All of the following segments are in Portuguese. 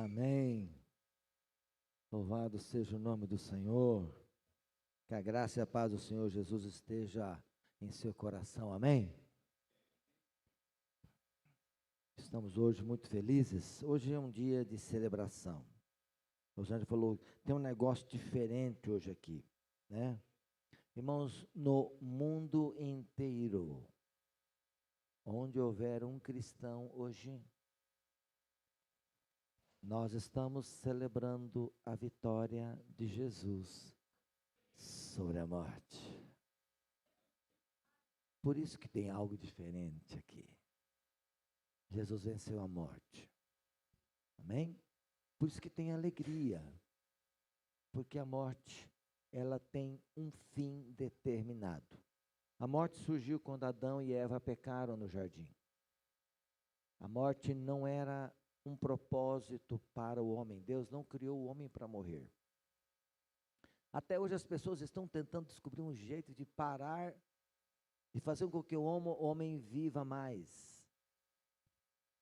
Amém. Louvado seja o nome do Senhor. Que a graça e a paz do Senhor Jesus esteja em seu coração. Amém. Estamos hoje muito felizes. Hoje é um dia de celebração. O Rosângela falou, tem um negócio diferente hoje aqui, né? Irmãos, no mundo inteiro, onde houver um cristão hoje, nós estamos celebrando a vitória de Jesus sobre a morte. Por isso que tem algo diferente aqui. Jesus venceu a morte. Amém? Por isso que tem alegria. Porque a morte, ela tem um fim determinado. A morte surgiu quando Adão e Eva pecaram no jardim. A morte não era um propósito para o homem. Deus não criou o homem para morrer. Até hoje as pessoas estão tentando descobrir um jeito de parar, de fazer com que o homem viva mais.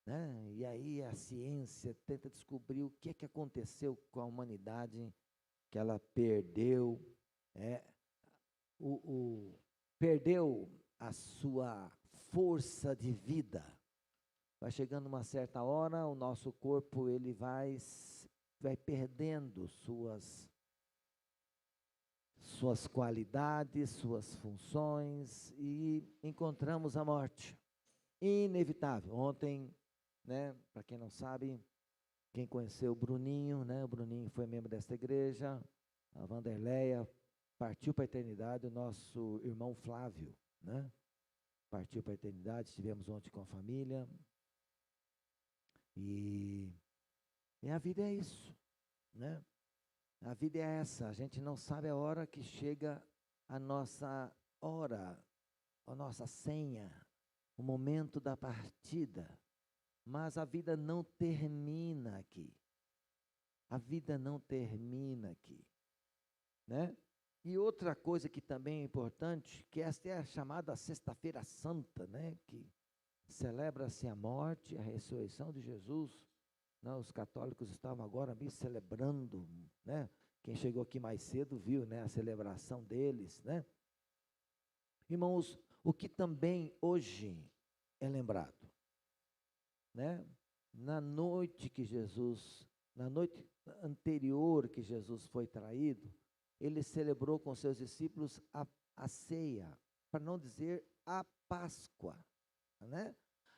Né? E aí a ciência tenta descobrir o que é que aconteceu com a humanidade, que ela perdeu, perdeu a sua força de vida. Vai chegando uma certa hora, o nosso corpo ele vai perdendo suas qualidades, suas funções e encontramos a morte. Inevitável. Ontem, né, para quem não sabe, quem conheceu o Bruninho, né, o Bruninho foi membro desta igreja, a Vanderleia partiu para a eternidade, o nosso irmão Flávio, né, partiu para a eternidade, estivemos ontem com a família. E a vida é isso, né? A vida é essa, a gente não sabe a hora que chega a nossa hora, a nossa senha, o momento da partida, mas a vida não termina aqui. A vida não termina aqui, né? E outra coisa que também é importante, que esta é a chamada Sexta-feira Santa, né? Que celebra-se a morte, a ressurreição de Jesus. Não, os católicos estavam agora me celebrando, né? Quem chegou aqui mais cedo viu, né, a celebração deles, né? Irmãos, o que também hoje é lembrado, né? Na noite anterior que Jesus foi traído, ele celebrou com seus discípulos a ceia, para não dizer a Páscoa, né?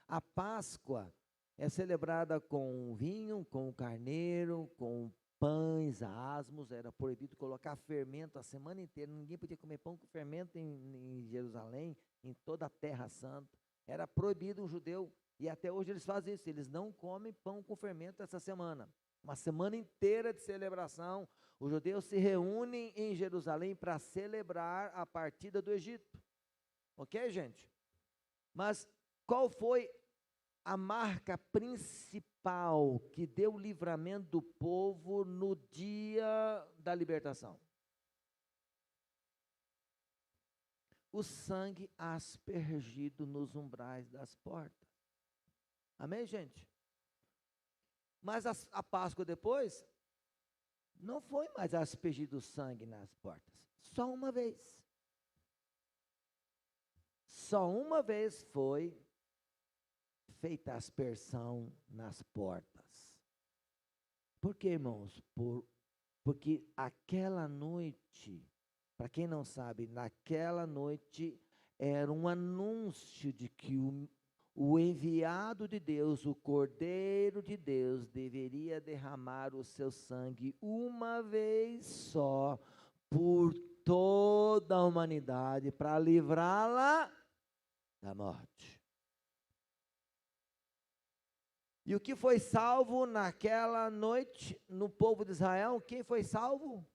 A Páscoa é celebrada com vinho, com carneiro, com pães, asmos. Era proibido colocar fermento a semana inteira. Ninguém podia comer pão com fermento em Jerusalém, em toda a Terra Santa. Era proibido um judeu, e até hoje eles fazem isso. Eles não comem pão com fermento essa semana. Uma semana inteira de celebração. Os judeus se reúnem em Jerusalém para celebrar a partida do Egito. Ok, gente? Mas qual foi a marca principal que deu o livramento do povo no dia da libertação? O sangue aspergido nos umbrais das portas. Amém, gente? Mas a Páscoa depois, não foi mais aspergido o sangue nas portas. Só uma vez. Só uma vez foi feita a aspersão nas portas. Por quê, irmãos? Porque aquela noite, para quem não sabe, naquela noite era um anúncio de que o enviado de Deus, o Cordeiro de Deus, deveria derramar o seu sangue uma vez só por toda a humanidade para livrá-la da morte. E o que foi salvo naquela noite no povo de Israel? Quem foi salvo?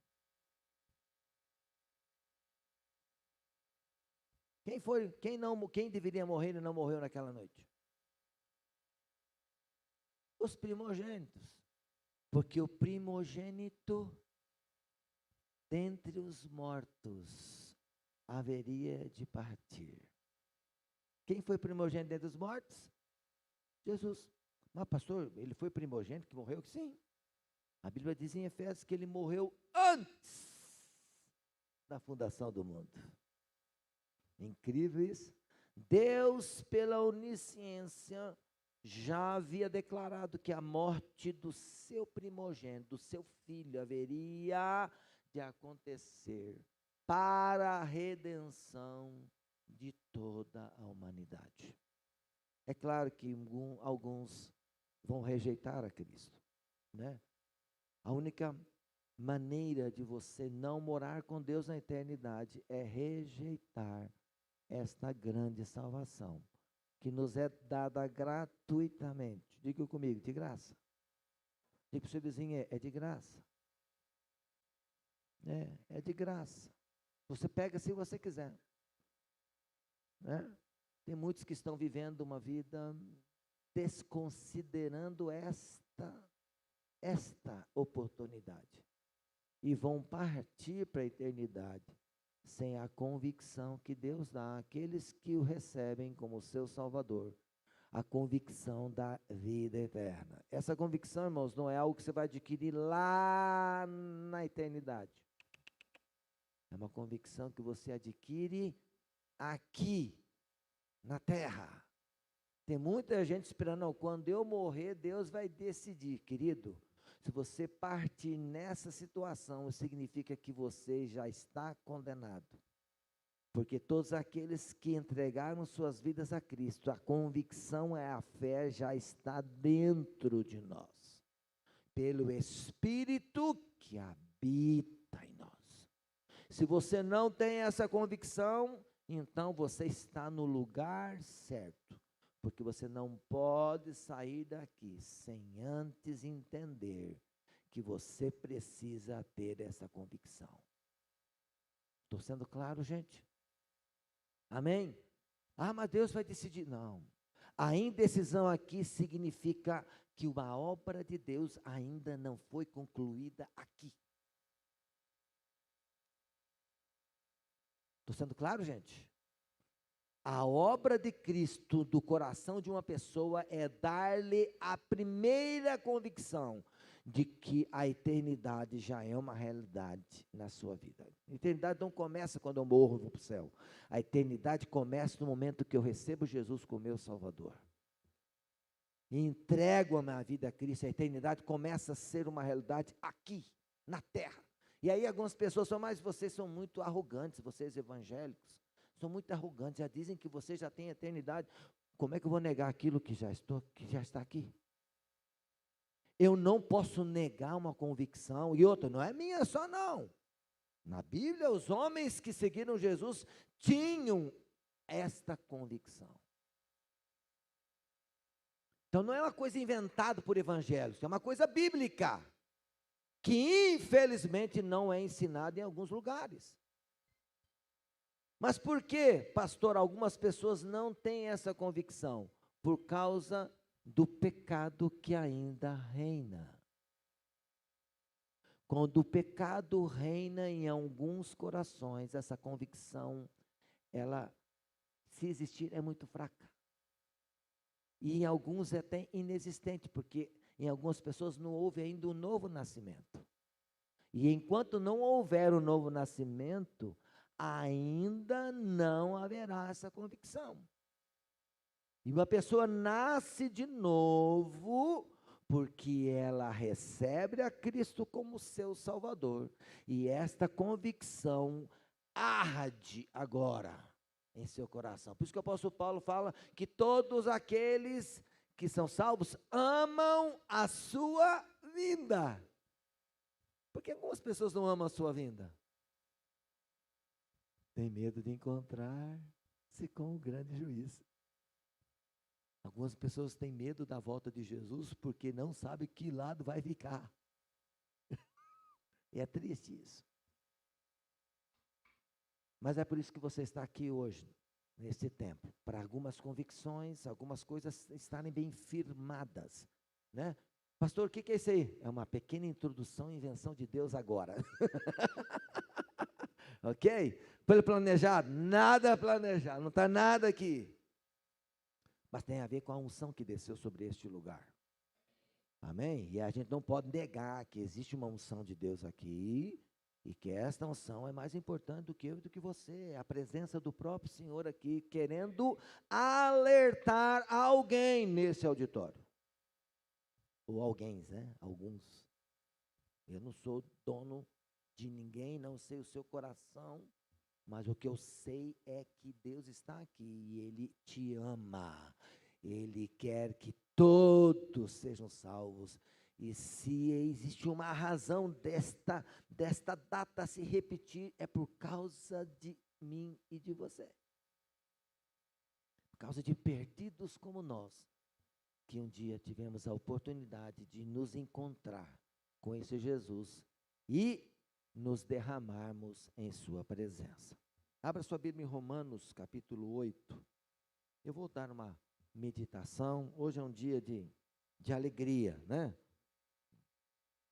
Quem deveria morrer e não morreu naquela noite? Os primogênitos. Porque o primogênito dentre os mortos haveria de partir. Quem foi primogênito dentre os mortos? Jesus. Mas pastor, ele foi primogênito que morreu? Sim, A Bíblia diz em Efésios que ele morreu antes da fundação do mundo. Incrível isso. Deus, pela onisciência, já havia declarado que a morte do seu primogênito, do seu filho, haveria de acontecer para a redenção de toda a humanidade. É claro que alguns vão rejeitar a Cristo, né? A única maneira de você não morar com Deus na eternidade é rejeitar esta grande salvação, que nos é dada gratuitamente. Diga comigo, de graça. Diga para o seu vizinho, é de graça. É de graça. Você pega se você quiser. Né? Tem muitos que estão vivendo uma vida desconsiderando esta oportunidade. E vão partir para a eternidade sem a convicção que Deus dá àqueles que o recebem como seu Salvador, a convicção da vida eterna. Essa convicção, irmãos, não é algo que você vai adquirir lá na eternidade. É uma convicção que você adquire aqui, na terra. Tem muita gente esperando, não, quando eu morrer, Deus vai decidir. Querido, se você partir nessa situação, significa que você já está condenado. Porque todos aqueles que entregaram suas vidas a Cristo, a convicção é a fé já está dentro de nós. Pelo Espírito que habita em nós. Se você não tem essa convicção, então você está no lugar certo. Porque você não pode sair daqui sem antes entender que você precisa ter essa convicção. Estou sendo claro, gente? Amém? Ah, mas Deus vai decidir. Não. A indecisão aqui significa que uma obra de Deus ainda não foi concluída aqui. Estou sendo claro, gente? A obra de Cristo do coração de uma pessoa é dar-lhe a primeira convicção de que a eternidade já é uma realidade na sua vida. A eternidade não começa quando eu morro e vou para o céu. A eternidade começa no momento que eu recebo Jesus como meu Salvador. E entrego a minha vida a Cristo. A eternidade começa a ser uma realidade aqui, na terra. E aí algumas pessoas falam, mas vocês são muito arrogantes, vocês evangélicos. São muito arrogantes, já dizem que você já tem eternidade. Como é que eu vou negar aquilo que já está aqui? Eu não posso negar uma convicção. E outra, não é minha só não. Na Bíblia, os homens que seguiram Jesus tinham esta convicção. Então não é uma coisa inventada por evangélicos, é uma coisa bíblica, que infelizmente não é ensinada em alguns lugares. Mas por que, pastor, algumas pessoas não têm essa convicção? Por causa do pecado que ainda reina. Quando o pecado reina em alguns corações, essa convicção, ela, se existir, é muito fraca. E em alguns é até inexistente, porque em algumas pessoas não houve ainda o novo nascimento. E enquanto não houver o novo nascimento, ainda não haverá essa convicção. E uma pessoa nasce de novo porque ela recebe a Cristo como seu Salvador. E esta convicção arde agora em seu coração. Por isso que o apóstolo Paulo fala que todos aqueles que são salvos amam a sua vinda. Por que algumas pessoas não amam a sua vinda? Tem medo de encontrar-se com o grande juiz. Algumas pessoas têm medo da volta de Jesus porque não sabem que lado vai ficar. É triste isso. Mas é por isso que você está aqui hoje, nesse tempo, para algumas convicções, algumas coisas estarem bem firmadas, né? Pastor, o que é isso aí? É uma pequena introdução e invenção de Deus agora. Ok? Pelo planejado? Nada planejado, não está nada aqui. Mas tem a ver com a unção que desceu sobre este lugar. Amém? E a gente não pode negar que existe uma unção de Deus aqui e que esta unção é mais importante do que eu e do que você. A presença do próprio Senhor aqui, querendo alertar alguém nesse auditório. Ou alguém, né? Alguns. Eu não sou dono de ninguém, não sei o seu coração, mas o que eu sei é que Deus está aqui e Ele te ama. Ele quer que todos sejam salvos. E se existe uma razão desta data se repetir, é por causa de mim e de você. Por causa de perdidos como nós, que um dia tivemos a oportunidade de nos encontrar com esse Jesus e nos derramarmos em sua presença. Abra sua Bíblia em Romanos, capítulo 8. Eu vou dar uma meditação. Hoje é um dia de alegria, né?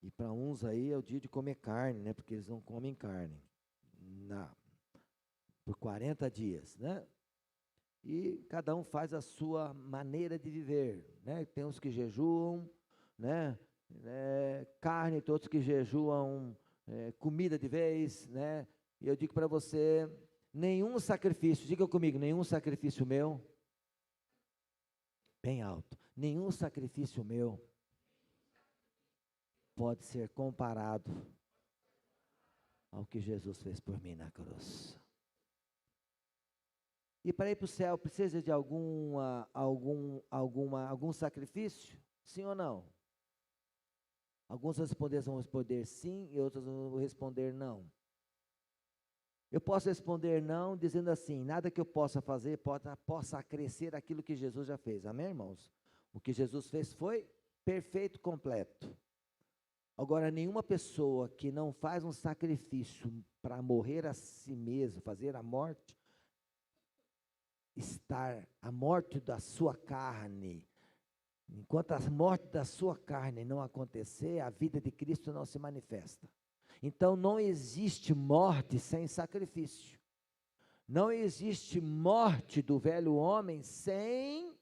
E para uns aí é o dia de comer carne, né? Porque eles não comem carne por 40 dias, né? E cada um faz a sua maneira de viver, né? Tem uns que jejuam, né? Carne, tem outros que jejuam comida de vez, né? E eu digo para você, nenhum sacrifício, diga comigo, nenhum sacrifício meu, bem alto, nenhum sacrifício meu pode ser comparado ao que Jesus fez por mim na cruz. E para ir para o céu, precisa de algum sacrifício? Sim ou não? Alguns vão responder sim e outros vão responder não. Eu posso responder não, dizendo assim, nada que eu possa fazer possa acrescer aquilo que Jesus já fez. Amém, irmãos? O que Jesus fez foi perfeito, completo. Agora, nenhuma pessoa que não faz um sacrifício para morrer a si mesmo, fazer a morte, a morte da sua carne, enquanto a morte da sua carne não acontecer, a vida de Cristo não se manifesta. Então não existe morte sem sacrifício. Não existe morte do velho homem sem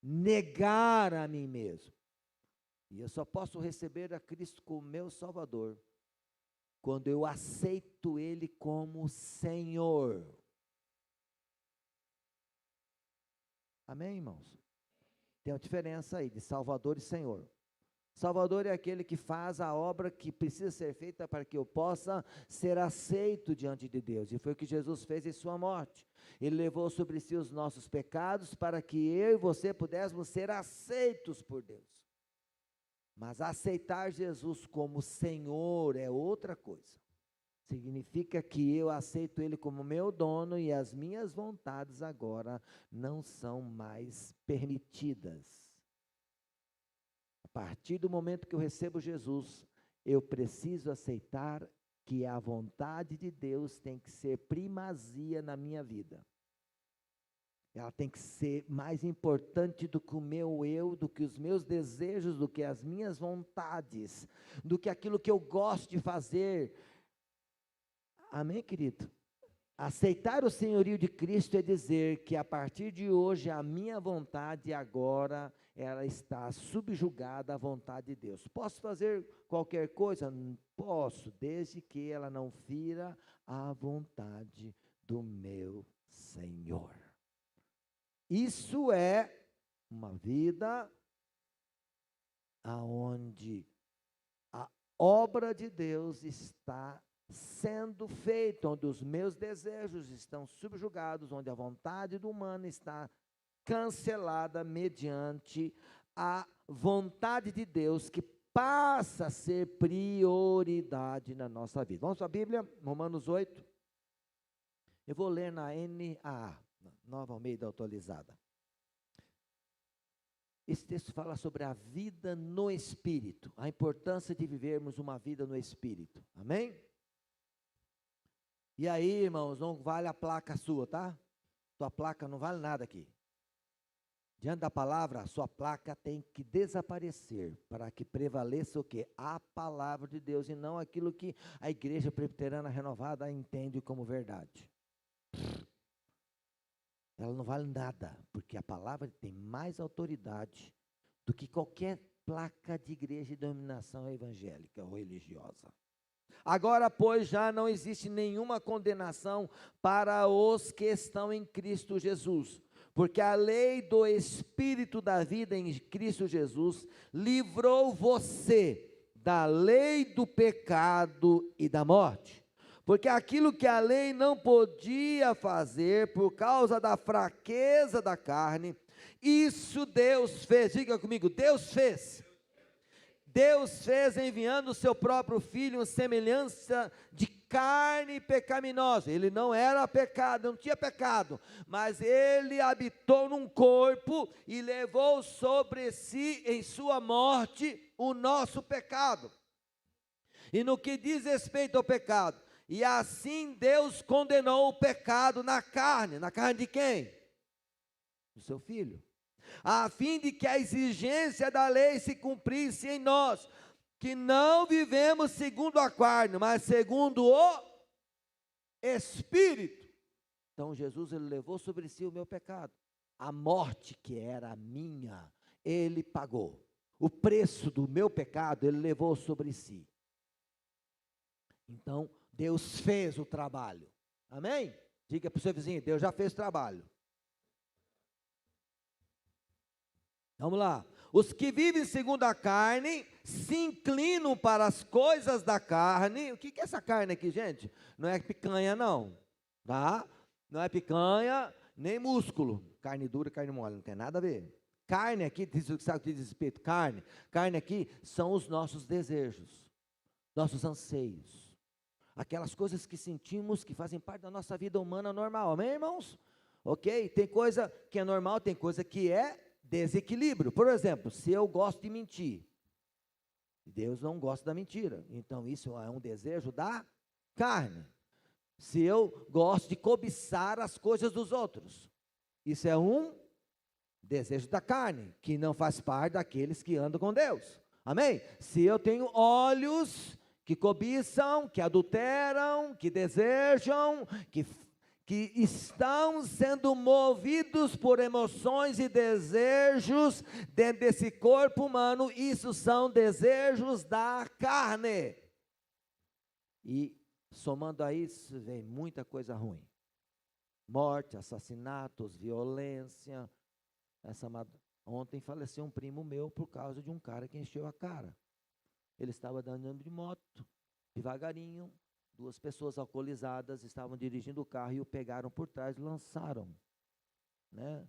negar a mim mesmo. E eu só posso receber a Cristo como meu Salvador quando eu aceito Ele como Senhor. Amém, irmãos? Tem uma diferença aí de Salvador e Senhor. Salvador é aquele que faz a obra que precisa ser feita para que eu possa ser aceito diante de Deus. E foi o que Jesus fez em sua morte. Ele levou sobre si os nossos pecados para que eu e você pudéssemos ser aceitos por Deus. Mas aceitar Jesus como Senhor é outra coisa. Significa que eu aceito Ele como meu dono e as minhas vontades agora não são mais permitidas. A partir do momento que eu recebo Jesus, eu preciso aceitar que a vontade de Deus tem que ser primazia na minha vida. Ela tem que ser mais importante do que o meu eu, do que os meus desejos, do que as minhas vontades, do que aquilo que eu gosto de fazer. Amém, querido? Aceitar o senhorio de Cristo é dizer que a partir de hoje a minha vontade agora ela está subjugada à vontade de Deus. Posso fazer qualquer coisa? Posso, desde que ela não fira a vontade do meu Senhor. Isso é uma vida aonde a obra de Deus está sendo feita, onde os meus desejos estão subjugados, onde a vontade do humano está cancelada mediante a vontade de Deus, que passa a ser prioridade na nossa vida. Vamos para a Bíblia, Romanos 8. Eu vou ler na NAA, Nova Almeida Atualizada. Esse texto fala sobre a vida no Espírito, a importância de vivermos uma vida no Espírito. Amém? E aí, irmãos, não vale a placa sua, tá? Sua placa não vale nada aqui. Diante da palavra, a sua placa tem que desaparecer, para que prevaleça o quê? A palavra de Deus, e não aquilo que a Igreja Presbiteriana Renovada entende como verdade. Ela não vale nada, porque a palavra tem mais autoridade do que qualquer placa de igreja e denominação evangélica ou religiosa. Agora, pois, já não existe nenhuma condenação para os que estão em Cristo Jesus, porque a lei do Espírito da vida em Cristo Jesus livrou você da lei do pecado e da morte. Porque aquilo que a lei não podia fazer por causa da fraqueza da carne, isso Deus fez. Diga comigo, Deus fez. Deus fez enviando o seu próprio Filho em semelhança de carne pecaminosa. Ele não era pecado, não tinha pecado, mas ele habitou num corpo e levou sobre si em sua morte o nosso pecado. E no que diz respeito ao pecado, e assim Deus condenou o pecado na carne de quem? Do seu Filho. A fim de que a exigência da lei se cumprisse em nós, que não vivemos segundo a carne, mas segundo o Espírito. Então Jesus, ele levou sobre si o meu pecado, a morte que era a minha, ele pagou, o preço do meu pecado, ele levou sobre si. Então, Deus fez o trabalho, amém? Diga para o seu vizinho, Deus já fez o trabalho. Vamos lá, os que vivem segundo a carne, se inclinam para as coisas da carne. O que é essa carne aqui, gente? Não é picanha não, tá? Não é picanha, nem músculo, carne dura, carne mole, não tem nada a ver. Carne aqui, sabe o que diz respeito? Carne aqui são os nossos desejos, nossos anseios, aquelas coisas que sentimos, que fazem parte da nossa vida humana normal, amém, irmãos? Ok? Tem coisa que é normal, tem coisa que é desequilíbrio. Por exemplo, se eu gosto de mentir, Deus não gosta da mentira, então isso é um desejo da carne. Se eu gosto de cobiçar as coisas dos outros, isso é um desejo da carne, que não faz parte daqueles que andam com Deus, amém? Se eu tenho olhos que cobiçam, que adulteram, que desejam, que estão sendo movidos por emoções e desejos dentro desse corpo humano, isso são desejos da carne. E somando a isso, vem muita coisa ruim. Morte, assassinatos, violência. Ontem faleceu um primo meu por causa de um cara que encheu a cara. Ele estava andando de moto, devagarinho. 2 pessoas alcoolizadas estavam dirigindo o carro e o pegaram por trás e lançaram, né,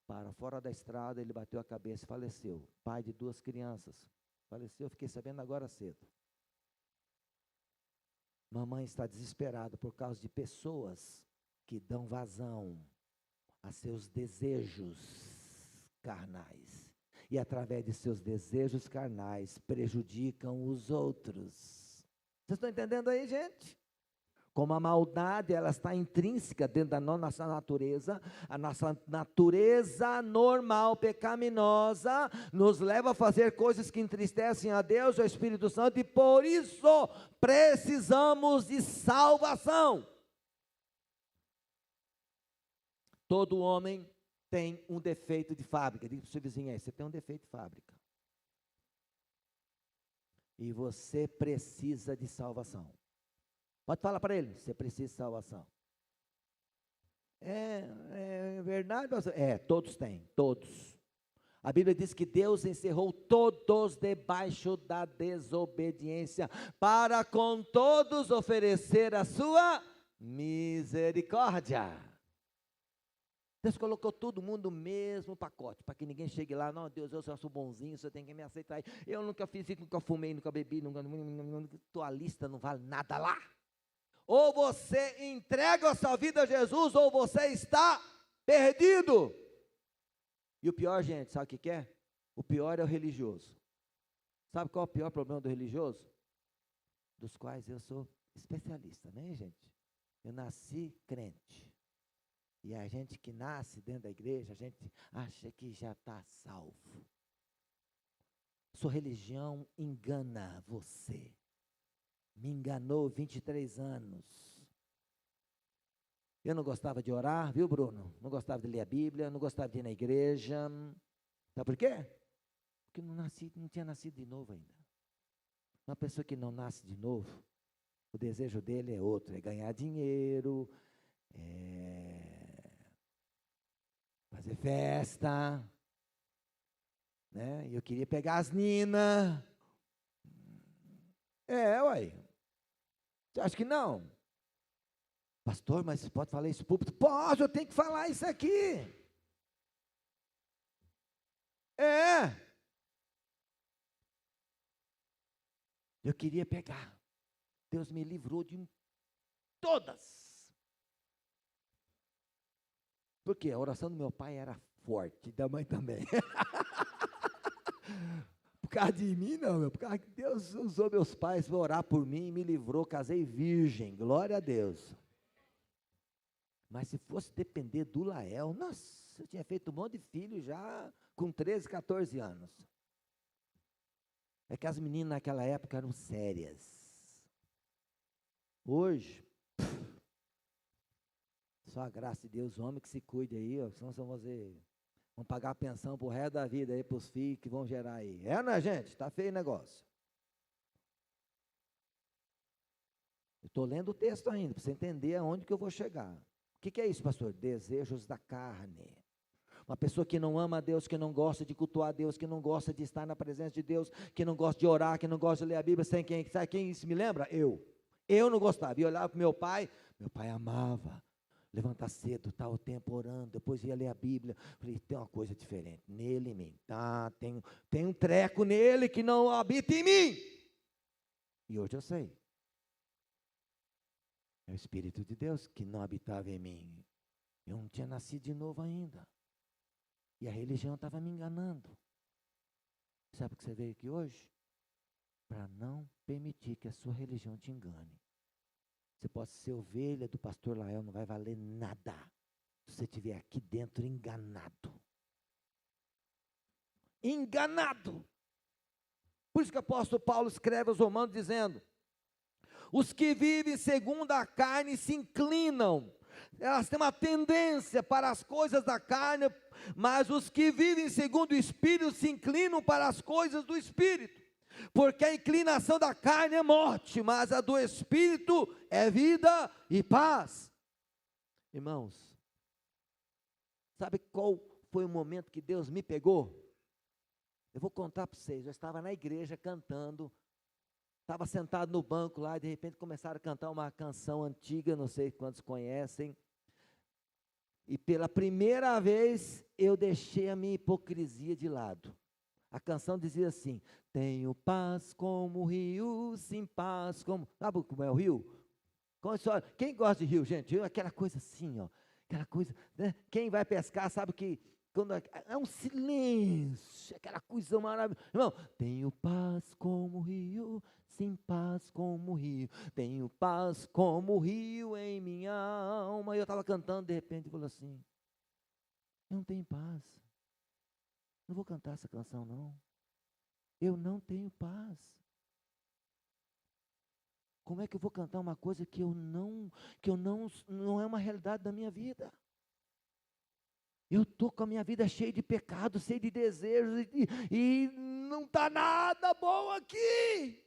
para fora da estrada. Ele bateu a cabeça e faleceu. Pai de 2 crianças, faleceu, fiquei sabendo agora cedo. Mamãe está desesperada por causa de pessoas que dão vazão a seus desejos carnais, e através de seus desejos carnais prejudicam os outros. Vocês estão entendendo aí, gente? Como a maldade, ela está intrínseca dentro da nossa natureza, a nossa natureza normal, pecaminosa, nos leva a fazer coisas que entristecem a Deus, ao Espírito Santo, e por isso precisamos de salvação. Todo homem tem um defeito de fábrica. Diga para o seu vizinho aí, você tem um defeito de fábrica. E você precisa de salvação. Pode falar para ele, você precisa de salvação. É verdade? Todos têm, todos. A Bíblia diz que Deus encerrou todos debaixo da desobediência, para com todos oferecer a sua misericórdia. Deus colocou todo mundo no mesmo pacote, para que ninguém chegue lá, não, Deus, eu sou bonzinho, você tem que me aceitar. Eu nunca fiz isso, nunca fumei, nunca bebi, tua lista não vale nada lá. Ou você entrega a sua vida a Jesus, ou você está perdido. E o pior, gente, sabe o que é? O pior é o religioso. Sabe qual é o pior problema do religioso? Dos quais eu sou especialista, né, gente? Eu nasci crente. E a gente que nasce dentro da igreja, a gente acha que já está salvo. Sua religião engana você. Me enganou 23 anos. Eu não gostava de orar, viu, Bruno? Não gostava de ler a Bíblia, não gostava de ir na igreja. Sabe por quê? Porque não tinha nascido de novo ainda. Uma pessoa que não nasce de novo, o desejo dele é outro, é ganhar dinheiro, fazer festa, né? E eu queria pegar as ninas. Uai. Você acha que não? Pastor, mas você pode falar isso público? Posso, eu tenho que falar isso aqui. Eu queria pegar. Deus me livrou de todas. Porque a oração do meu pai era forte, da mãe também. Por causa de mim, não, por causa que Deus usou meus pais para orar por mim e me livrou, casei virgem, glória a Deus. Mas se fosse depender do Lael, nossa, eu tinha feito um monte de filho já com 13, 14 anos. É que as meninas naquela época eram sérias. Hoje, só a graça de Deus, o homem que se cuide aí, ó, senão vão pagar a pensão pro resto da vida aí, pros filhos que vão gerar aí. Né, gente? Tá feio o negócio. Eu estou lendo o texto ainda, para você entender aonde que eu vou chegar. O que é isso, pastor? Desejos da carne. Uma pessoa que não ama a Deus, que não gosta de cultuar a Deus, que não gosta de estar na presença de Deus, que não gosta de orar, que não gosta de ler a Bíblia, sabe quem isso me lembra? Eu não gostava, ia olhar para meu pai amava, levantar cedo, tal o tempo orando, depois ia ler a Bíblia, falei, tem uma coisa diferente, nele em mim, tem um treco nele que não habita em mim, e hoje eu sei, é o Espírito de Deus que não habitava em mim, eu não tinha nascido de novo ainda, e a religião estava me enganando. Sabe o que você veio aqui hoje? Para não permitir que a sua religião te engane. Você pode ser ovelha do pastor Lael, não vai valer nada, se você estiver aqui dentro enganado. Enganado! Por isso que o apóstolo Paulo escreve aos Romanos dizendo, os que vivem segundo a carne se inclinam, elas têm uma tendência para as coisas da carne, mas os que vivem segundo o Espírito se inclinam para as coisas do Espírito, porque a inclinação da carne é morte, mas a do Espírito é vida e paz. Irmãos, sabe qual foi o momento que Deus me pegou? Eu vou contar para vocês, eu estava na igreja cantando, estava sentado no banco lá, e de repente começaram a cantar uma canção antiga, não sei quantos conhecem, e pela primeira vez eu deixei a minha hipocrisia de lado. A canção dizia assim, tenho paz como o rio, sim paz como... Sabe como é o rio? Quem gosta de rio, gente? Aquela coisa assim, ó, aquela coisa, né? Quem vai pescar sabe que quando é um silêncio, aquela coisa maravilhosa. Irmão, tenho paz como o rio, sim paz como o rio, tenho paz como o rio em minha alma. E eu estava cantando, de repente, falou assim, eu não tenho paz, não vou cantar essa canção não, eu não tenho paz. Como é que eu vou cantar uma coisa que não é uma realidade da minha vida? Eu estou com a minha vida cheia de pecados, cheia de desejos, e não está nada bom aqui.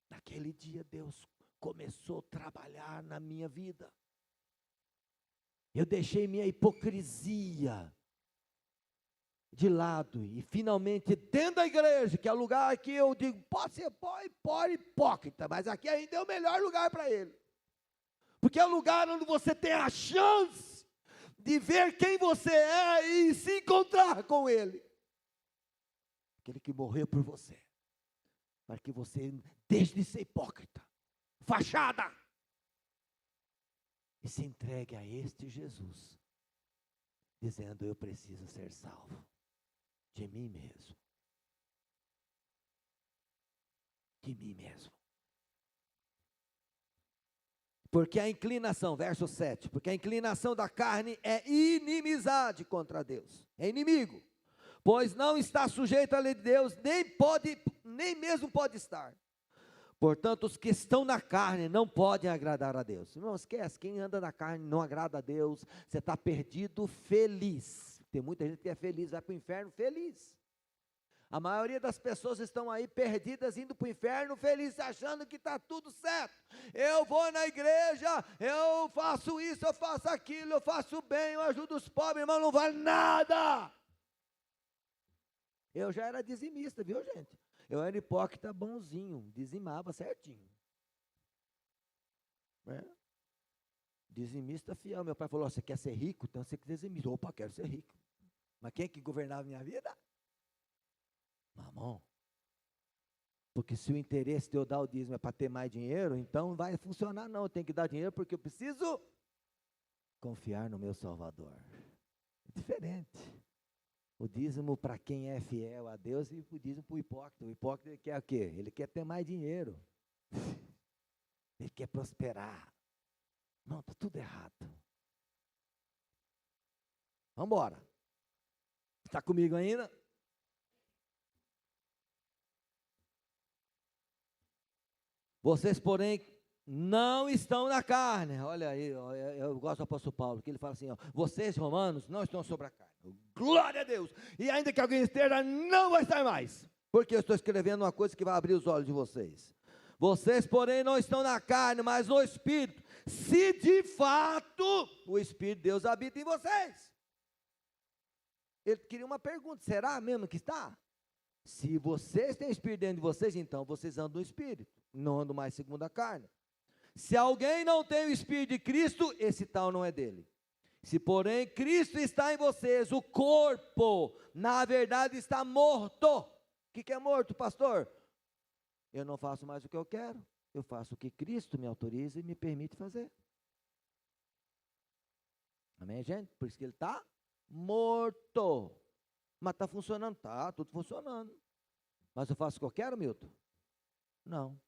Naquele dia Deus começou a trabalhar na minha vida. Eu deixei minha hipocrisia de lado, e finalmente dentro da igreja, que é o lugar que eu digo, pode ser hipócrita, mas aqui ainda é o melhor lugar para ele, porque é o lugar onde você tem a chance de ver quem você é e se encontrar com ele, aquele que morreu por você, para que você deixe de ser hipócrita, fachada, e se entregue a este Jesus, dizendo, eu preciso ser salvo de mim mesmo, porque a inclinação, verso 7, porque a inclinação da carne é inimizade contra Deus, é inimigo, pois não está sujeito à lei de Deus, nem mesmo pode estar. Portanto, os que estão na carne não podem agradar a Deus. Não esquece, quem anda na carne não agrada a Deus, você está perdido feliz. Tem muita gente que é feliz, vai para o inferno feliz. A maioria das pessoas estão aí perdidas, indo para o inferno, felizes, achando que está tudo certo. Eu vou na igreja, eu faço isso, eu faço aquilo, eu faço bem, eu ajudo os pobres, mas não vale nada. Eu já era dizimista, viu, gente? Eu era hipócrita bonzinho, dizimava certinho. Dizimista fiel. Meu pai falou: você quer ser rico? Então você quer ser dizimista. Opa, quero ser rico. Mas quem é que governava a minha vida? Mamão. Porque se o interesse de eu dar o dízimo é para ter mais dinheiro, então não vai funcionar não. Eu tenho que dar dinheiro porque eu preciso confiar no meu Salvador. É diferente. O dízimo para quem é fiel a Deus e o dízimo para o hipócrita. O hipócrita quer o quê? Ele quer ter mais dinheiro. Ele quer prosperar. Não, está tudo errado. Vamos embora. Está comigo ainda? Vocês, porém, não estão na carne. Olha aí, eu gosto do apóstolo Paulo, que ele fala assim, ó, vocês, romanos, não estão sobre a carne. Glória a Deus! E ainda que alguém esteja, não vai estar mais. Porque eu estou escrevendo uma coisa que vai abrir os olhos de vocês. Vocês, porém, não estão na carne, mas no Espírito. Se de fato o Espírito de Deus habita em vocês. Ele queria uma pergunta, será mesmo que está? Se vocês têm Espírito dentro de vocês, então vocês andam no Espírito, não andam mais segundo a carne. Se alguém não tem o Espírito de Cristo, esse tal não é dele. Se porém Cristo está em vocês, o corpo, na verdade, está morto. O que é morto, pastor? Eu não faço mais o que eu quero, eu faço o que Cristo me autoriza e me permite fazer. Amém, gente? Por isso que ele está morto. Mas está funcionando? Está, tudo funcionando. Mas eu faço o que eu quero, Milton? Não.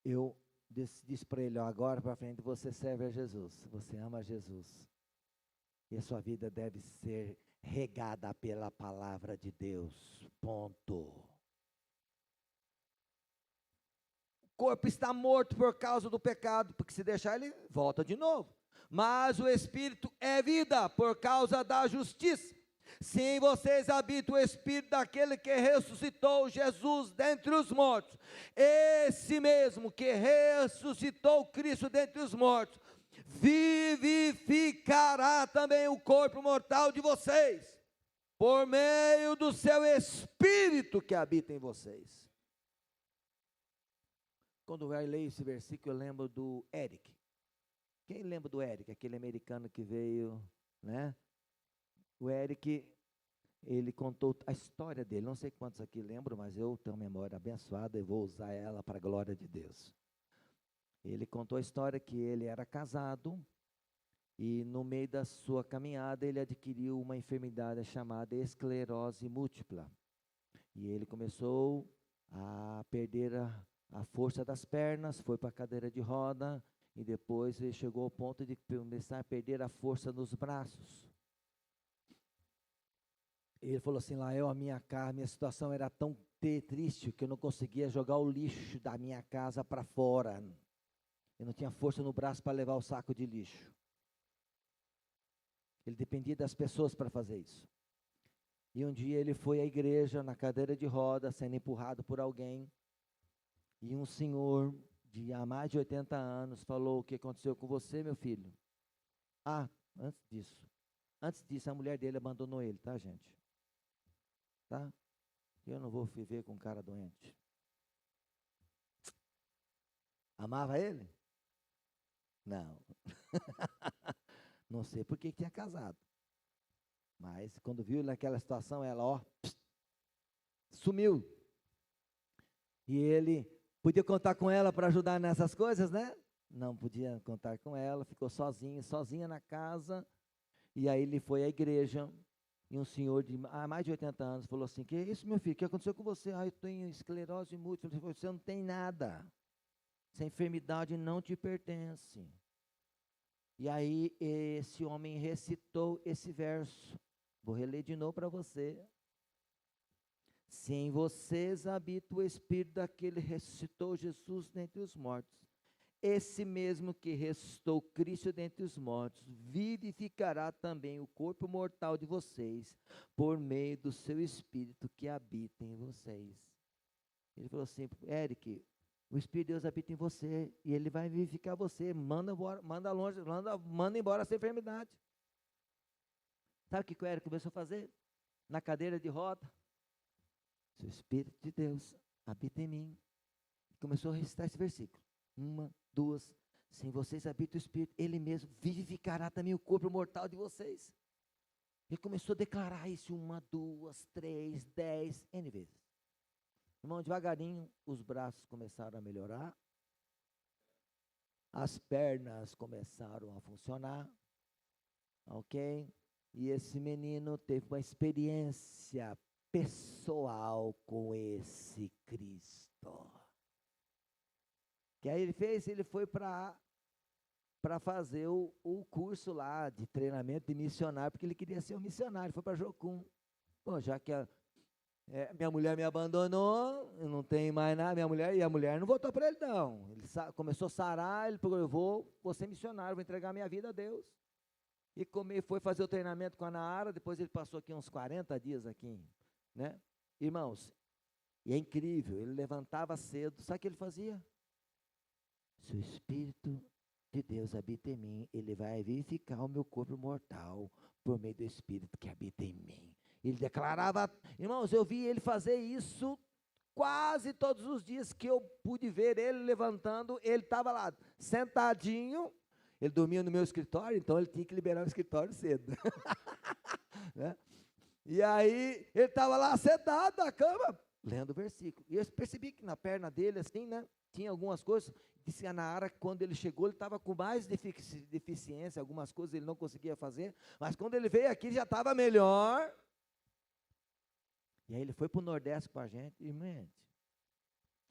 Eu disse para ele, ó, agora para frente você serve a Jesus, você ama Jesus. E a sua vida deve ser regada pela palavra de Deus. Ponto. O corpo está morto por causa do pecado, porque se deixar ele volta de novo. Mas o Espírito é vida por causa da justiça. Se em vocês habita o Espírito daquele que ressuscitou Jesus dentre os mortos, esse mesmo que ressuscitou Cristo dentre os mortos, vivificará também o corpo mortal de vocês, por meio do seu Espírito que habita em vocês. Quando eu leio esse versículo, eu lembro do Eric. Quem lembra do Eric, aquele americano que veio, né? O Eric, ele contou a história dele, não sei quantos aqui lembram, mas eu tenho memória abençoada e vou usar ela para a glória de Deus. Ele contou a história que ele era casado e no meio da sua caminhada ele adquiriu uma enfermidade chamada esclerose múltipla. E ele começou a perder a força das pernas, foi para a cadeira de roda e depois ele chegou ao ponto de começar a perder a força nos braços. Ele falou assim, lá a minha situação era tão triste que eu não conseguia jogar o lixo da minha casa para fora. Eu não tinha força no braço para levar o saco de lixo. Ele dependia das pessoas para fazer isso. E um dia ele foi à igreja na cadeira de roda, sendo empurrado por alguém. E um senhor de há mais de 80 anos falou, o que aconteceu com você, meu filho? Ah, antes disso a mulher dele abandonou ele, tá, gente? Tá? Eu não vou viver com um cara doente. Amava ele? Não. Não sei por que tinha casado. Mas quando viu naquela situação, ela, sumiu. E ele podia contar com ela para ajudar nessas coisas, né? Não podia contar com ela, ficou sozinha na casa. E aí ele foi à igreja. E um senhor de mais de 80 anos falou assim, que isso, meu filho, o que aconteceu com você? Eu tenho esclerose múltipla. Você não tem nada. Essa enfermidade não te pertence. E aí esse homem recitou esse verso. Vou reler de novo para você. Se em vocês habita o Espírito daquele que ressuscitou Jesus dentre os mortos, esse mesmo que ressuscitou Cristo dentre os mortos, vivificará também o corpo mortal de vocês, por meio do seu Espírito que habita em vocês. Ele falou assim, Eric, o Espírito de Deus habita em você, e ele vai vivificar você, manda embora essa enfermidade. Sabe o que o Eric começou a fazer? Na cadeira de roda, o Espírito de Deus habita em mim. Começou a recitar esse versículo. 1, 2, se em vocês habita o Espírito, Ele mesmo vivificará também o corpo mortal de vocês. Ele começou a declarar isso 1, 2, 3, 10, N vezes. Irmão, devagarinho, os braços começaram a melhorar, as pernas começaram a funcionar, ok? E esse menino teve uma experiência pessoal com esse Cristo. Que aí ele foi para fazer o curso lá de treinamento de missionário, porque ele queria ser um missionário, foi para Jocum. Bom, já que minha mulher me abandonou, eu não tenho mais nada, e a mulher não voltou para ele não. Ele começou a sarar, ele falou, eu vou ser missionário, vou entregar minha vida a Deus. E foi fazer o treinamento com a Naara, depois ele passou aqui uns 40 dias aqui, né? Irmãos, e é incrível, ele levantava cedo, sabe o que ele fazia? Se o Espírito de Deus habita em mim, Ele vai vivificar o meu corpo mortal por meio do Espírito que habita em mim. Ele declarava, irmãos, eu vi ele fazer isso quase todos os dias que eu pude ver ele levantando, ele estava lá, sentadinho, ele dormia no meu escritório, então ele tinha que liberar o escritório cedo. Né? E aí, ele estava lá sentado na cama, lendo o versículo. E eu percebi que na perna dele, assim, né, tinha algumas coisas. Disse a Naara que quando ele chegou, ele estava com mais deficiência, algumas coisas ele não conseguia fazer, mas quando ele veio aqui já estava melhor. E aí ele foi para o Nordeste com a gente, e,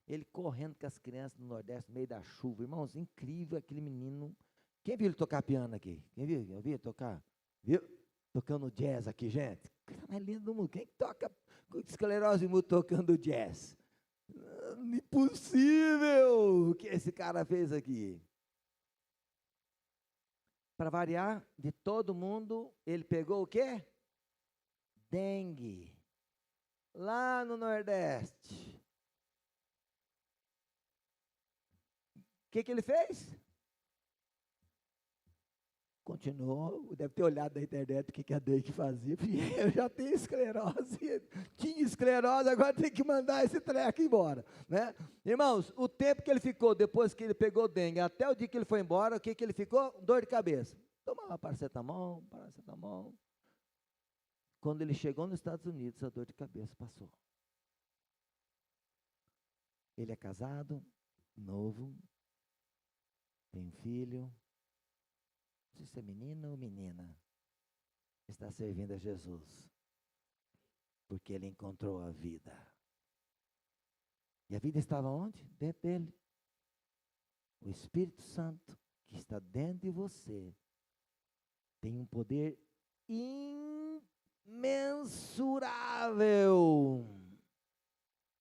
ele correndo com as crianças no Nordeste, no meio da chuva, irmãos, incrível aquele menino. Quem viu ele tocar piano aqui? Quem viu? Eu vi tocar? Viu? Tocando jazz aqui, gente. Coisa mais linda do mundo. Quem toca com esclerose múltipla tocando jazz? Impossível o que esse cara fez aqui. Para variar, de todo mundo, ele pegou o quê? Dengue. Lá no Nordeste. O que ele fez? Continuou, deve ter olhado na internet o que a dengue fazia. Eu já tenho esclerose, tinha esclerose, agora tem que mandar esse treco embora, né? Irmãos, o tempo que ele ficou, depois que ele pegou dengue, até o dia que ele foi embora, o que ele ficou? Dor de cabeça. Tomava paracetamol. Quando ele chegou nos Estados Unidos, a dor de cabeça passou. Ele é casado, novo, tem um filho. Não sei se é menino ou menina, está servindo a Jesus, porque ele encontrou a vida. E a vida estava onde? Dentro dele. O Espírito Santo, que está dentro de você, tem um poder imensurável.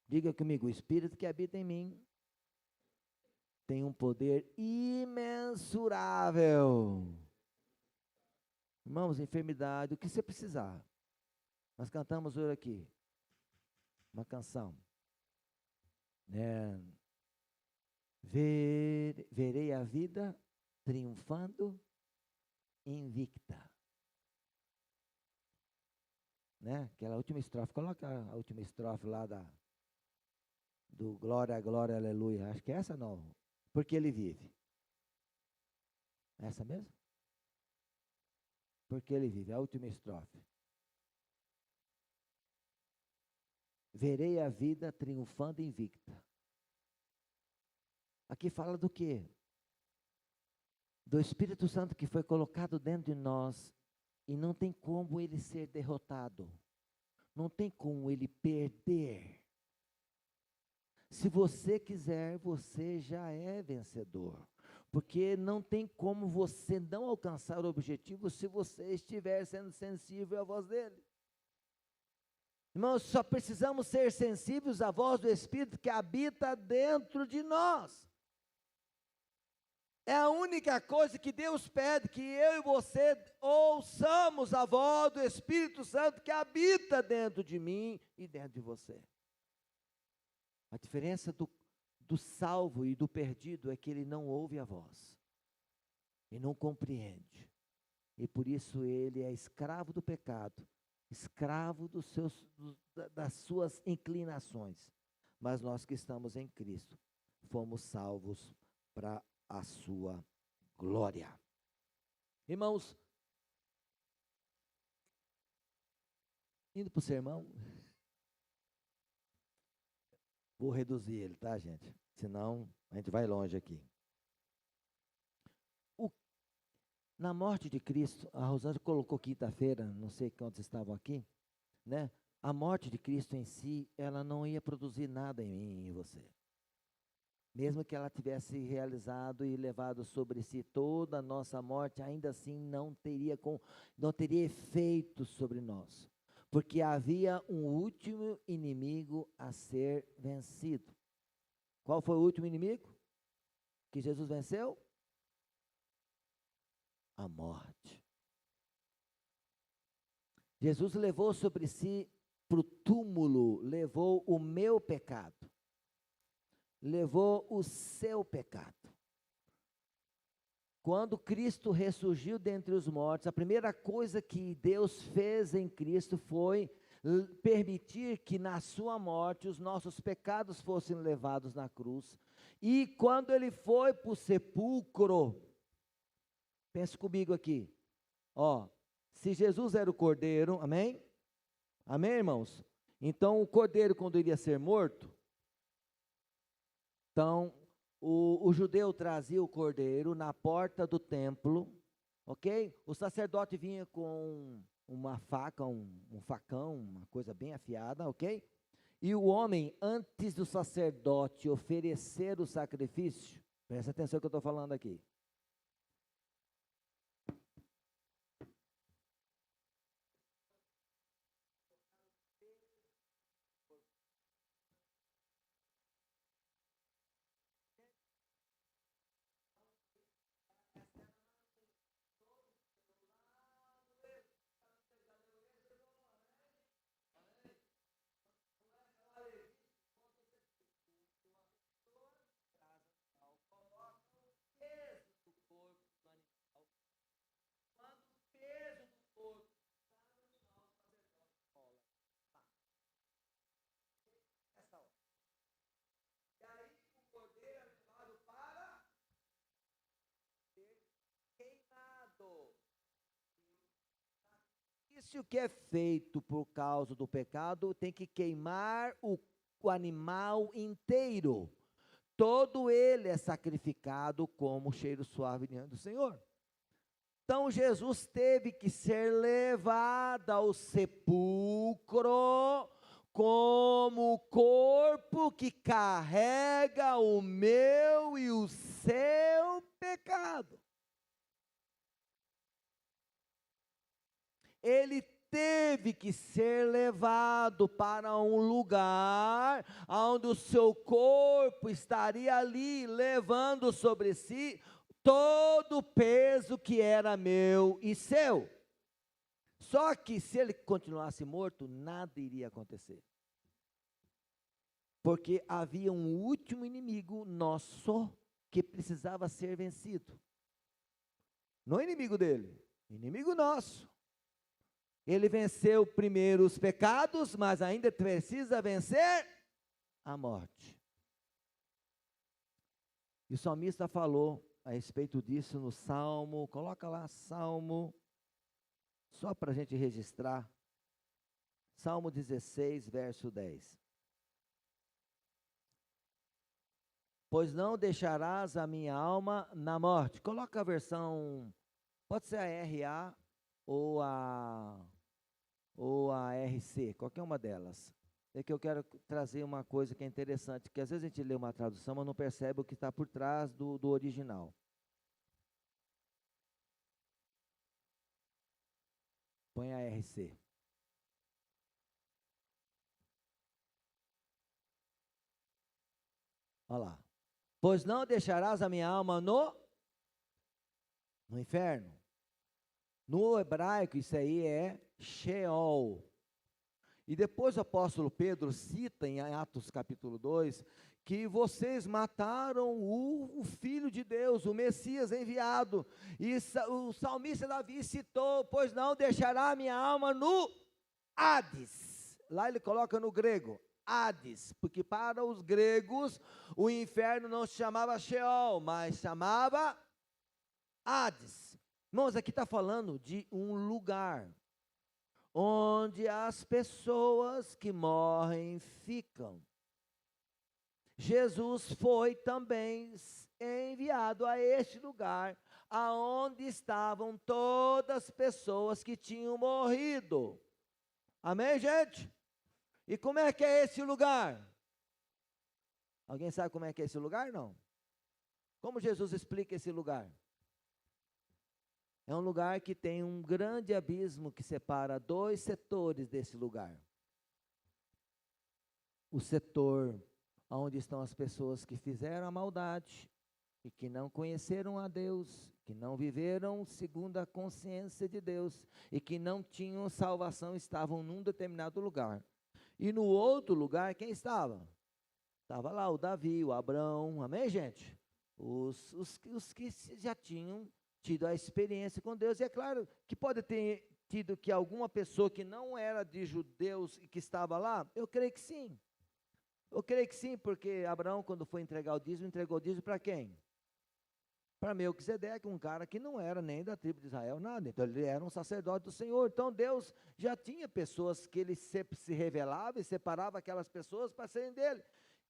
Diga comigo, o Espírito que habita em mim tem um poder imensurável. Irmãos, enfermidade, o que você precisar. Nós cantamos hoje aqui uma canção, né? Verei a vida triunfando invicta. Né? Aquela última estrofe, coloca a última estrofe lá do Glória, Glória, Aleluia. Acho que é essa não. Porque ele vive. Essa mesmo? Porque ele vive, a última estrofe. Verei a vida triunfando invicta. Aqui fala do quê? Do Espírito Santo que foi colocado dentro de nós e não tem como ele ser derrotado. Não tem como ele perder. Se você quiser, você já é vencedor. Porque não tem como você não alcançar o objetivo se você estiver sendo sensível à voz dele. Irmãos, só precisamos ser sensíveis à voz do Espírito que habita dentro de nós. É a única coisa que Deus pede, que eu e você ouçamos a voz do Espírito Santo que habita dentro de mim e dentro de você. A diferença do salvo e do perdido é que ele não ouve a voz, e não compreende, e por isso ele é escravo do pecado, escravo das suas inclinações. Mas nós que estamos em Cristo, fomos salvos para a sua glória. Irmãos, indo para o sermão, vou reduzir ele, tá, gente? Senão a gente vai longe aqui. Na morte de Cristo, a Rosângela colocou quinta-feira, não sei quantos estavam aqui, né? A morte de Cristo em si, ela não ia produzir nada em mim e em você. Mesmo que ela tivesse realizado e levado sobre si toda a nossa morte, ainda assim não teria efeito sobre nós. Porque havia um último inimigo a ser vencido. Qual foi o último inimigo que Jesus venceu? A morte. Jesus levou sobre si para o túmulo, levou o meu pecado, levou o seu pecado. Quando Cristo ressurgiu dentre os mortos, a primeira coisa que Deus fez em Cristo foi permitir que na sua morte os nossos pecados fossem levados na cruz. E quando ele foi para o sepulcro, pense comigo aqui, ó, se Jesus era o cordeiro, amém? Amém, irmãos? Então o cordeiro, quando iria ser morto, então o judeu trazia o cordeiro na porta do templo, ok? O sacerdote vinha com uma faca, um facão, uma coisa bem afiada, ok? E o homem, antes do sacerdote oferecer o sacrifício, presta atenção no que eu estou falando aqui. Isso que é feito por causa do pecado, tem que queimar o animal inteiro. Todo ele é sacrificado como cheiro suave diante do Senhor. Então Jesus teve que ser levado ao sepulcro como o corpo que carrega o meu e o seu pecado. Ele teve que ser levado para um lugar onde o seu corpo estaria ali, levando sobre si todo o peso que era meu e seu. Só que se ele continuasse morto, nada iria acontecer. Porque havia um último inimigo nosso que precisava ser vencido. Não é inimigo dele, inimigo nosso. Ele venceu primeiro os pecados, mas ainda precisa vencer a morte. E o salmista falou a respeito disso no Salmo, coloca lá Salmo, só para a gente registrar, Salmo 16, verso 10. Pois não deixarás a minha alma na morte. Coloca a versão, pode ser a RA ou a RC, qualquer uma delas. É que eu quero trazer uma coisa que é interessante, que às vezes a gente lê uma tradução, mas não percebe o que está por trás do original. Põe a RC. Olha lá. Pois não deixarás a minha alma no no inferno. No hebraico, isso aí é Sheol. E depois o apóstolo Pedro cita em Atos capítulo 2, que vocês mataram o Filho de Deus, o Messias enviado. E o salmista Davi citou, pois não deixará minha alma no Hades. Lá ele coloca no grego, Hades, porque para os gregos o inferno não se chamava Sheol, mas chamava Hades. Irmãos, aqui está falando de um lugar onde as pessoas que morrem ficam. Jesus foi também enviado a este lugar, aonde estavam todas as pessoas que tinham morrido. Amém, gente? E como é que é esse lugar? Alguém sabe como é que é esse lugar? Não. Como Jesus explica esse lugar? É um lugar que tem um grande abismo que separa dois setores desse lugar. O setor onde estão as pessoas que fizeram a maldade e que não conheceram a Deus, que não viveram segundo a consciência de Deus e que não tinham salvação, estavam num determinado lugar. E no outro lugar, quem estava? Estava lá o Davi, o Abraão, amém, gente? Os que já tinham tido a experiência com Deus. E é claro que pode ter tido que alguma pessoa que não era de judeus e que estava lá, eu creio que sim. Eu creio que sim, porque Abraão, quando foi entregar o dízimo, entregou o dízimo para quem? Para Melquisedeque, um cara que não era nem da tribo de Israel, nada. Então ele era um sacerdote do Senhor. Então Deus já tinha pessoas que ele sempre se revelava e separava aquelas pessoas para serem dele.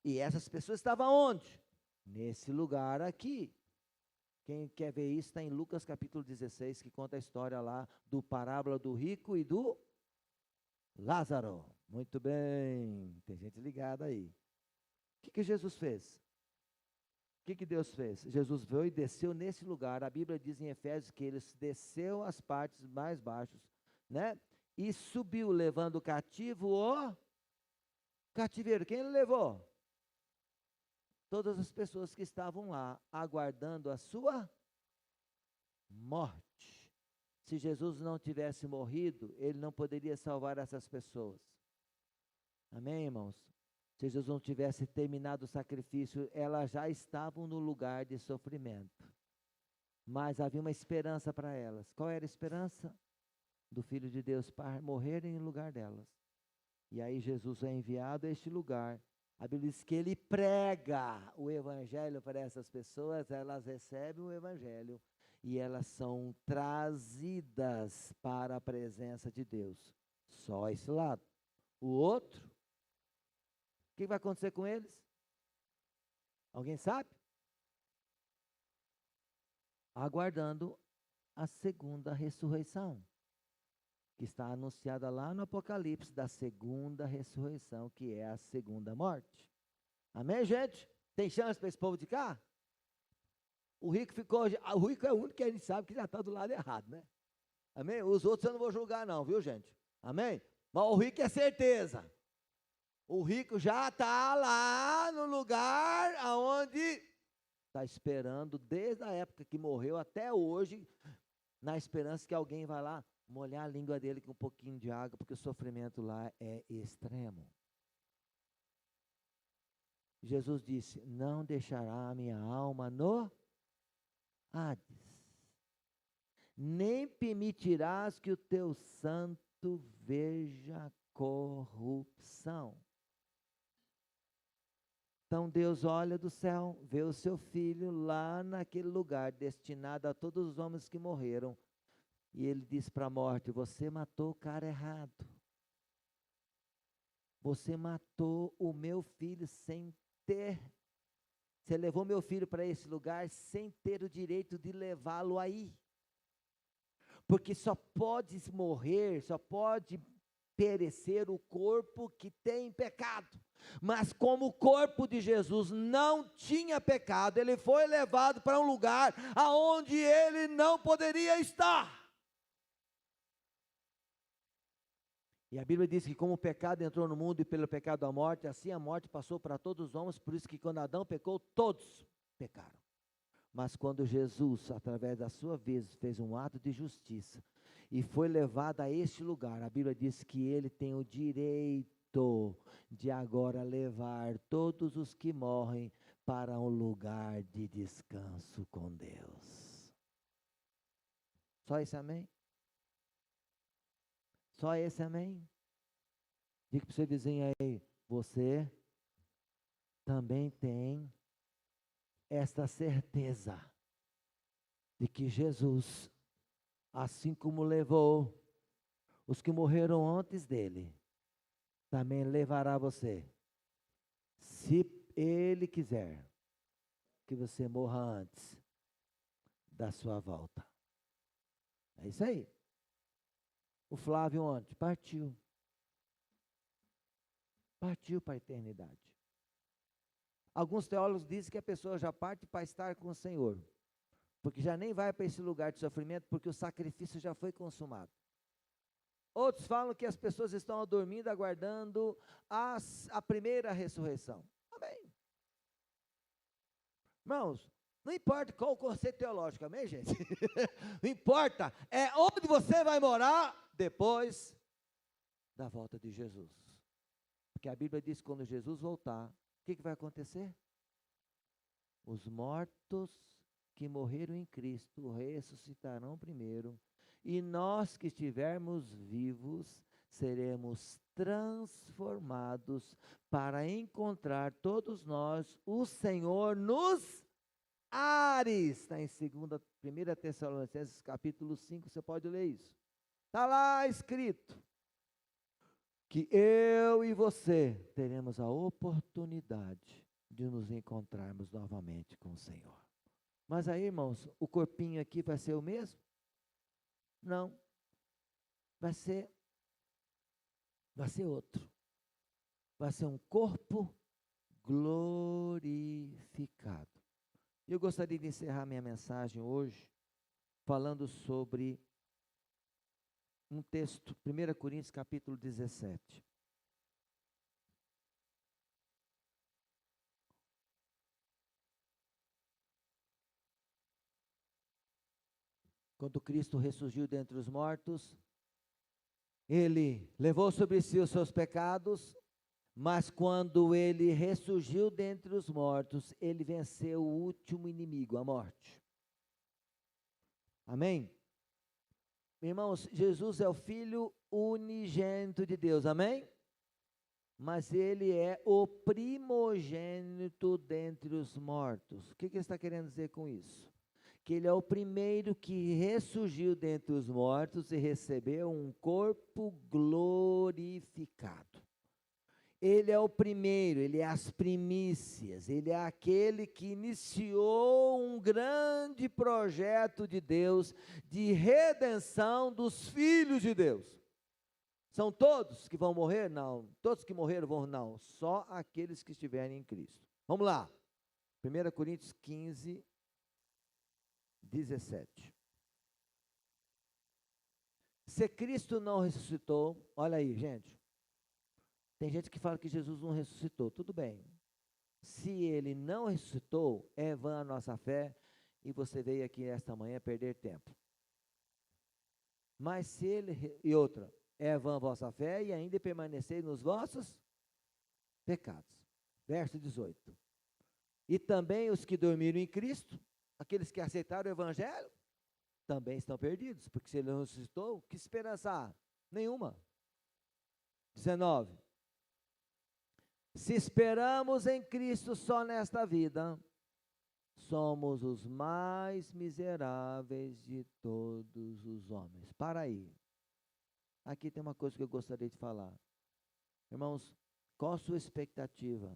E essas pessoas estavam onde? Nesse lugar aqui. Quem quer ver isso está em Lucas capítulo 16, que conta a história lá do parábola do rico e do Lázaro. Muito bem, tem gente ligada aí. O que Jesus fez? O que Deus fez? Jesus veio e desceu nesse lugar. A Bíblia diz em Efésios que ele desceu às partes mais baixas, né? E subiu, levando cativo o cativeiro. Quem ele levou? Todas as pessoas que estavam lá, aguardando a sua morte. Se Jesus não tivesse morrido, ele não poderia salvar essas pessoas. Amém, irmãos? Se Jesus não tivesse terminado o sacrifício, elas já estavam no lugar de sofrimento. Mas havia uma esperança para elas. Qual era a esperança? Do Filho de Deus para morrer em lugar delas. E aí Jesus é enviado a este lugar. A Bíblia diz que ele prega o evangelho para essas pessoas, elas recebem o evangelho e elas são trazidas para a presença de Deus. Só esse lado. O outro, o que vai acontecer com eles? Alguém sabe? Aguardando a segunda ressurreição, que está anunciada lá no Apocalipse, da segunda ressurreição, que é a segunda morte. Amém, gente? Tem chance para esse povo de cá? O rico é o único que a gente sabe que já está do lado errado, né? Amém? Os outros eu não vou julgar não, viu, gente? Amém? Mas o rico é certeza. O rico já está lá no lugar aonde está esperando, desde a época que morreu até hoje, na esperança que alguém vai lá molhar a língua dele com um pouquinho de água, porque o sofrimento lá é extremo. Jesus disse, não deixará a minha alma no Hades, nem permitirás que o teu santo veja corrupção. Então Deus olha do céu, vê o seu filho lá naquele lugar, destinado a todos os homens que morreram, e ele diz para a morte, você matou o cara errado. Você matou o meu filho sem ter, você levou meu filho para esse lugar sem ter o direito de levá-lo aí. Porque só pode morrer, só pode perecer o corpo que tem pecado. Mas como o corpo de Jesus não tinha pecado, ele foi levado para um lugar aonde ele não poderia estar. E a Bíblia diz que como o pecado entrou no mundo e pelo pecado a morte, assim a morte passou para todos os homens, por isso que quando Adão pecou, todos pecaram. Mas quando Jesus, através da sua vez, fez um ato de justiça e foi levado a este lugar, a Bíblia diz que ele tem o direito de agora levar todos os que morrem para um lugar de descanso com Deus. Só esse amém? Só esse amém? Diga para o seu vizinho aí, você também tem esta certeza de que Jesus, assim como levou os que morreram antes dele, também levará você, se ele quiser que você morra antes da sua volta. É isso aí. O Flávio ontem partiu para a eternidade. Alguns teólogos dizem que a pessoa já parte para estar com o Senhor, porque já nem vai para esse lugar de sofrimento, porque o sacrifício já foi consumado. Outros falam que as pessoas estão dormindo, aguardando a primeira ressurreição. Amém. Irmãos, não importa qual o conceito teológico, amém, gente? Não importa, é onde você vai morar depois da volta de Jesus. Porque a Bíblia diz que quando Jesus voltar, o que vai acontecer? Os mortos que morreram em Cristo ressuscitarão primeiro, e nós que estivermos vivos seremos transformados para encontrar todos nós o Senhor nos ares. Está em 1 Tessalonicenses capítulo 5, você pode ler isso. Está lá escrito que eu e você teremos a oportunidade de nos encontrarmos novamente com o Senhor. Mas aí, irmãos, o corpinho aqui vai ser o mesmo? Não. Vai ser outro. Vai ser um corpo glorificado. Eu gostaria de encerrar minha mensagem hoje falando sobre um texto, 1 Coríntios capítulo 17. Quando Cristo ressurgiu dentre os mortos, ele levou sobre si os seus pecados, mas quando ele ressurgiu dentre os mortos, ele venceu o último inimigo, a morte. Amém? Irmãos, Jesus é o Filho unigênito de Deus, amém? Mas ele é o primogênito dentre os mortos. O que ele está querendo dizer com isso? Que ele é o primeiro que ressurgiu dentre os mortos e recebeu um corpo glorificado. Ele é o primeiro, ele é as primícias, ele é aquele que iniciou um grande projeto de Deus, de redenção dos filhos de Deus. São todos que vão morrer? Não. Todos que morreram vão? Não. Só aqueles que estiverem em Cristo. Vamos lá. 1 Coríntios 15, 17. Se Cristo não ressuscitou, olha aí, gente. Tem gente que fala que Jesus não ressuscitou, tudo bem. Se ele não ressuscitou, é vã a nossa fé e você veio aqui esta manhã perder tempo. Mas se ele, e outra, é vã a vossa fé e ainda permaneceis nos vossos pecados. Verso 18. E também os que dormiram em Cristo, aqueles que aceitaram o Evangelho, também estão perdidos, porque se ele não ressuscitou, que esperança há? Nenhuma. 19. Se esperamos em Cristo só nesta vida, somos os mais miseráveis de todos os homens. Para aí. Aqui tem uma coisa que eu gostaria de falar. Irmãos, qual a sua expectativa?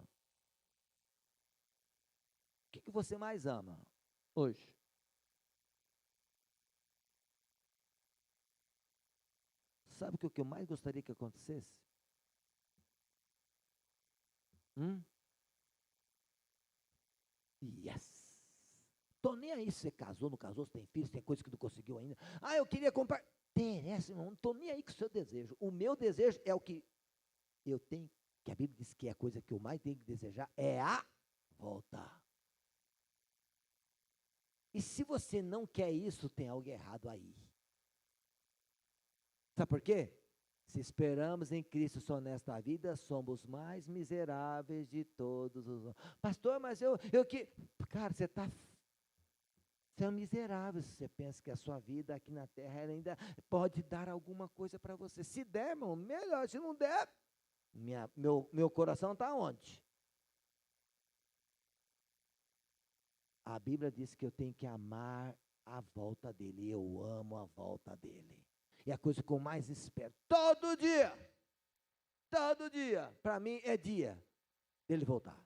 O que você mais ama hoje? Sabe o que eu mais gostaria que acontecesse? Yes. Tô nem aí se você casou, não casou, se tem filhos, se tem coisa que não conseguiu ainda. Ah, eu queria comprar. Interessa, irmão, não tô nem aí com o seu desejo. O meu desejo é o que eu tenho, que a Bíblia diz que é a coisa que eu mais tenho que desejar, é a volta. E se você não quer isso, tem algo errado aí. Sabe por quê? Se esperamos em Cristo só nesta vida, somos mais miseráveis de todos os homens. Pastor, mas eu que... Cara, você é um miserável se você pensa que a sua vida aqui na terra ainda pode dar alguma coisa para você. Se der, irmão, melhor. Se não der, meu coração está onde? A Bíblia diz que eu tenho que amar a volta dele. Eu amo a volta dele. E a coisa que eu mais espero, todo dia, para mim é dia dele voltar.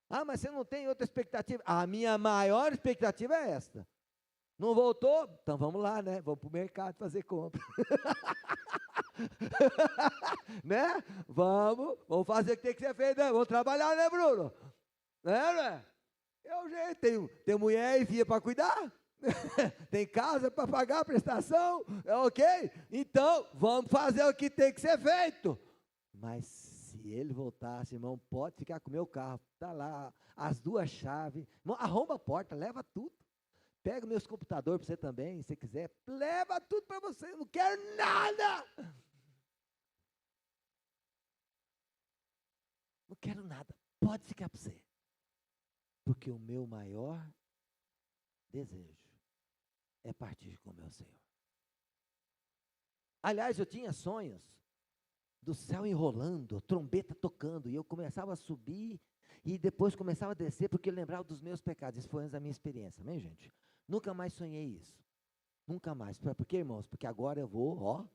Ah, mas você não tem outra expectativa? A minha maior expectativa é esta. Não voltou? Então vamos lá, né? Vamos para o mercado fazer compra. Né? Vamos fazer o que tem que ser feito, né? Vamos trabalhar, né, Bruno? Né? É o jeito, tem mulher e filha para cuidar. Tem casa para pagar a prestação, é ok? Então, vamos fazer o que tem que ser feito. Mas se ele voltasse, irmão, pode ficar com o meu carro, está lá, as 2 chaves, irmão, arromba a porta, leva tudo. Pega meus computadores para você também, se quiser, leva tudo para você, eu não quero nada. Não quero nada, pode ficar para você. Porque o meu maior desejo é partir com o meu Senhor. Aliás, eu tinha sonhos do céu enrolando, trombeta tocando, e eu começava a subir, e depois começava a descer, porque eu lembrava dos meus pecados. Isso foi antes da minha experiência, amém, gente? Nunca mais sonhei isso. Nunca mais. Por quê, irmãos? Porque agora eu vou,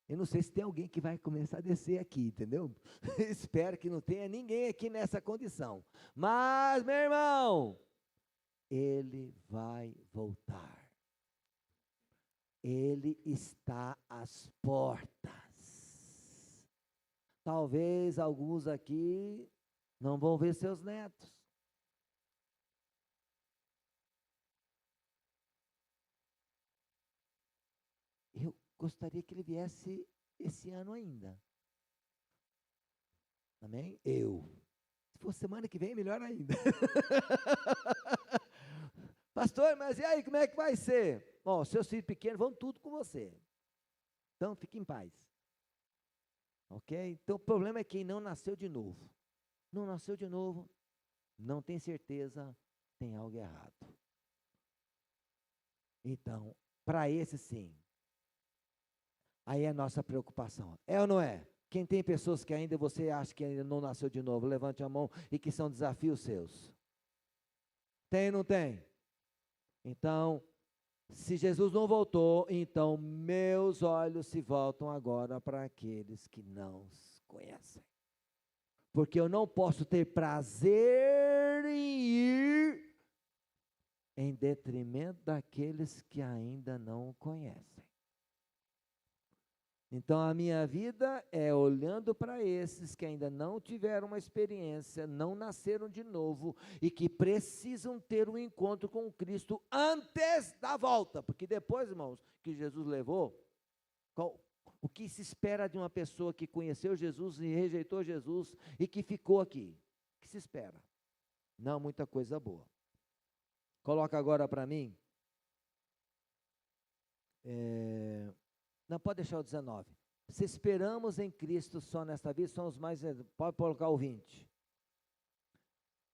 eu não sei se tem alguém que vai começar a descer aqui, entendeu? Espero que não tenha ninguém aqui nessa condição. Mas, meu irmão, ele vai voltar. Ele está às portas. Talvez alguns aqui não vão ver seus netos. Eu gostaria que ele viesse esse ano ainda. Amém? Se for semana que vem, melhor ainda. Pastor, mas e aí, como é que vai ser? Bom, seus filhos pequenos vão tudo com você. Então, fique em paz. Ok? Então, o problema é quem não nasceu de novo. Não nasceu de novo, não tem certeza, tem algo errado. Então, para esse sim. Aí é a nossa preocupação. É ou não é? Quem tem pessoas que ainda você acha que ainda não nasceu de novo, levante a mão e que são desafios seus. Tem ou não tem? Então, se Jesus não voltou, então meus olhos se voltam agora para aqueles que não conhecem. Porque eu não posso ter prazer em ir em detrimento daqueles que ainda não conhecem. Então a minha vida é olhando para esses que ainda não tiveram uma experiência, não nasceram de novo e que precisam ter um encontro com Cristo antes da volta, porque depois, irmãos, que Jesus levou, o que se espera de uma pessoa que conheceu Jesus e rejeitou Jesus e que ficou aqui? O que se espera? Não muita coisa boa. Coloca agora para mim. Não, pode deixar o 19. Se esperamos em Cristo só nesta vida, somos mais... Pode colocar o 20.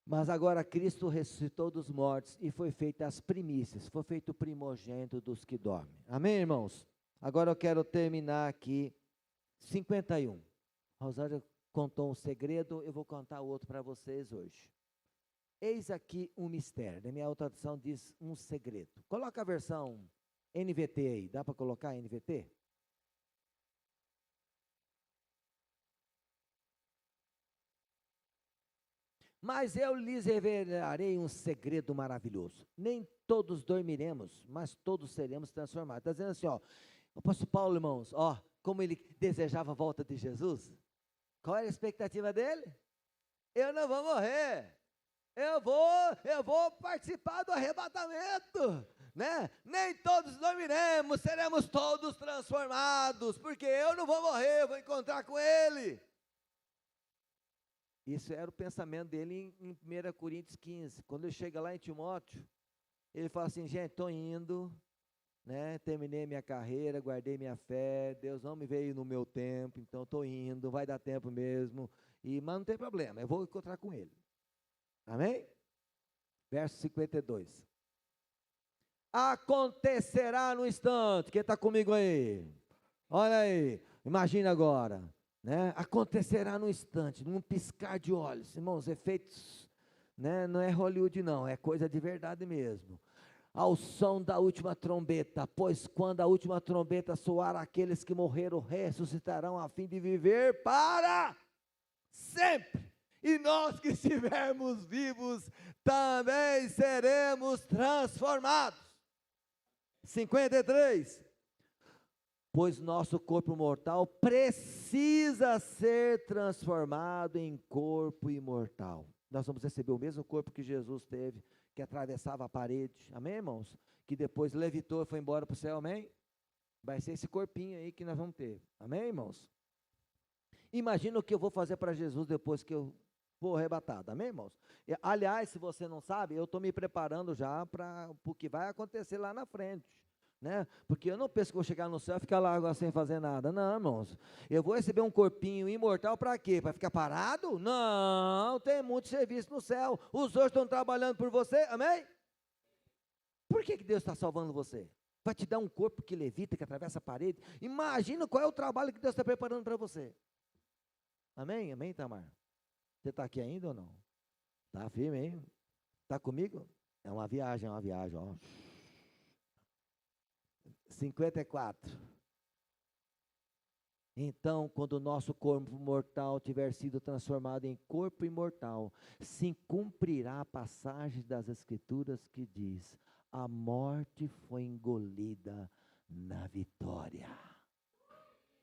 Mas agora Cristo ressuscitou dos mortos e foi feita as primícias, foi feito o primogênito dos que dormem. Amém, irmãos? Agora eu quero terminar aqui, 51. A Rosângela contou um segredo, eu vou contar outro para vocês hoje. Eis aqui um mistério, na minha outra tradução diz um segredo. Coloca a versão NVT aí, dá para colocar NVT? Mas eu lhes revelarei um segredo maravilhoso. Nem todos dormiremos, mas todos seremos transformados. Está dizendo assim, o apóstolo Paulo, irmãos, como ele desejava a volta de Jesus. Qual era a expectativa dele? Eu não vou morrer. Eu vou participar do arrebatamento, né? Nem todos dormiremos, seremos todos transformados, porque eu não vou morrer, eu vou encontrar com ele. Isso era o pensamento dele em 1 Coríntios 15. Quando ele chega lá em Timóteo, ele fala assim, gente, estou indo, né? Terminei minha carreira, guardei minha fé, Deus não me veio no meu tempo, então estou indo, vai dar tempo mesmo, mas não tem problema, eu vou encontrar com ele. Amém? Verso 52. Acontecerá no instante, quem está comigo aí? Olha aí, imagina agora, né? Acontecerá no instante, num piscar de olhos, irmãos, efeitos, né? Não é Hollywood não, é coisa de verdade mesmo. Ao som da última trombeta, pois quando a última trombeta soar, aqueles que morreram ressuscitarão a fim de viver para sempre. E nós que estivermos vivos, também seremos transformados. 53. Pois nosso corpo mortal precisa ser transformado em corpo imortal. Nós vamos receber o mesmo corpo que Jesus teve, que atravessava a parede, amém, irmãos? Que depois levitou e foi embora para o céu, amém? Vai ser esse corpinho aí que nós vamos ter, amém, irmãos? Imagina o que eu vou fazer para Jesus depois que eu for arrebatado, amém, irmãos? Aliás, se você não sabe, eu estou me preparando já para o que vai acontecer lá na frente, né? Porque eu não penso que vou chegar no céu e ficar lá agora sem fazer nada, não, irmãos. Eu vou receber um corpinho imortal para quê? Para ficar parado? Não, tem muito serviço no céu, os outros estão trabalhando por você, amém? Por que Deus está salvando você? Vai te dar um corpo que levita, que atravessa a parede. Imagina qual é o trabalho que Deus está preparando para você. Amém? Amém, Tamar? Você está aqui ainda ou não? Está firme, hein? Está comigo? É uma viagem, ó. 54. Então, quando o nosso corpo mortal tiver sido transformado em corpo imortal, se cumprirá a passagem das Escrituras que diz: a morte foi engolida na vitória.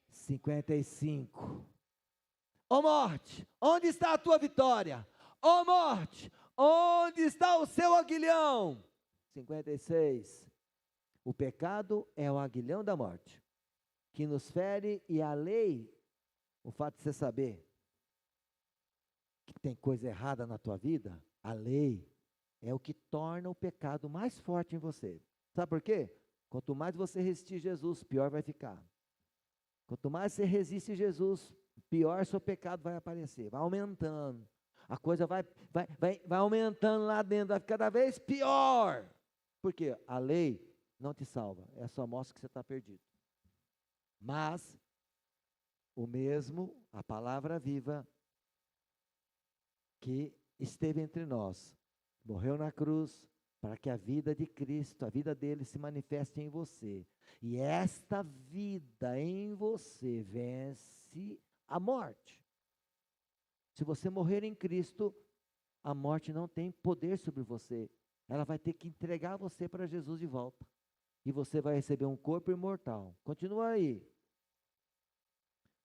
55. Ó morte, onde está a tua vitória? Ó morte, onde está o seu aguilhão? 56. O pecado é o aguilhão da morte, que nos fere, e a lei, o fato de você saber que tem coisa errada na tua vida, a lei é o que torna o pecado mais forte em você. Sabe por quê? Quanto mais você resistir Jesus, pior vai ficar. Quanto mais você resiste Jesus, pior seu pecado vai aparecer, vai aumentando. A coisa vai aumentando lá dentro, vai ficar cada vez pior. Por quê? A lei não te salva, é só mostra que você está perdido. Mas, o mesmo, a palavra viva, que esteve entre nós, morreu na cruz, para que a vida de Cristo, a vida dele se manifeste em você. E esta vida em você vence a morte. Se você morrer em Cristo, a morte não tem poder sobre você. Ela vai ter que entregar você para Jesus de volta. E você vai receber um corpo imortal. Continua aí.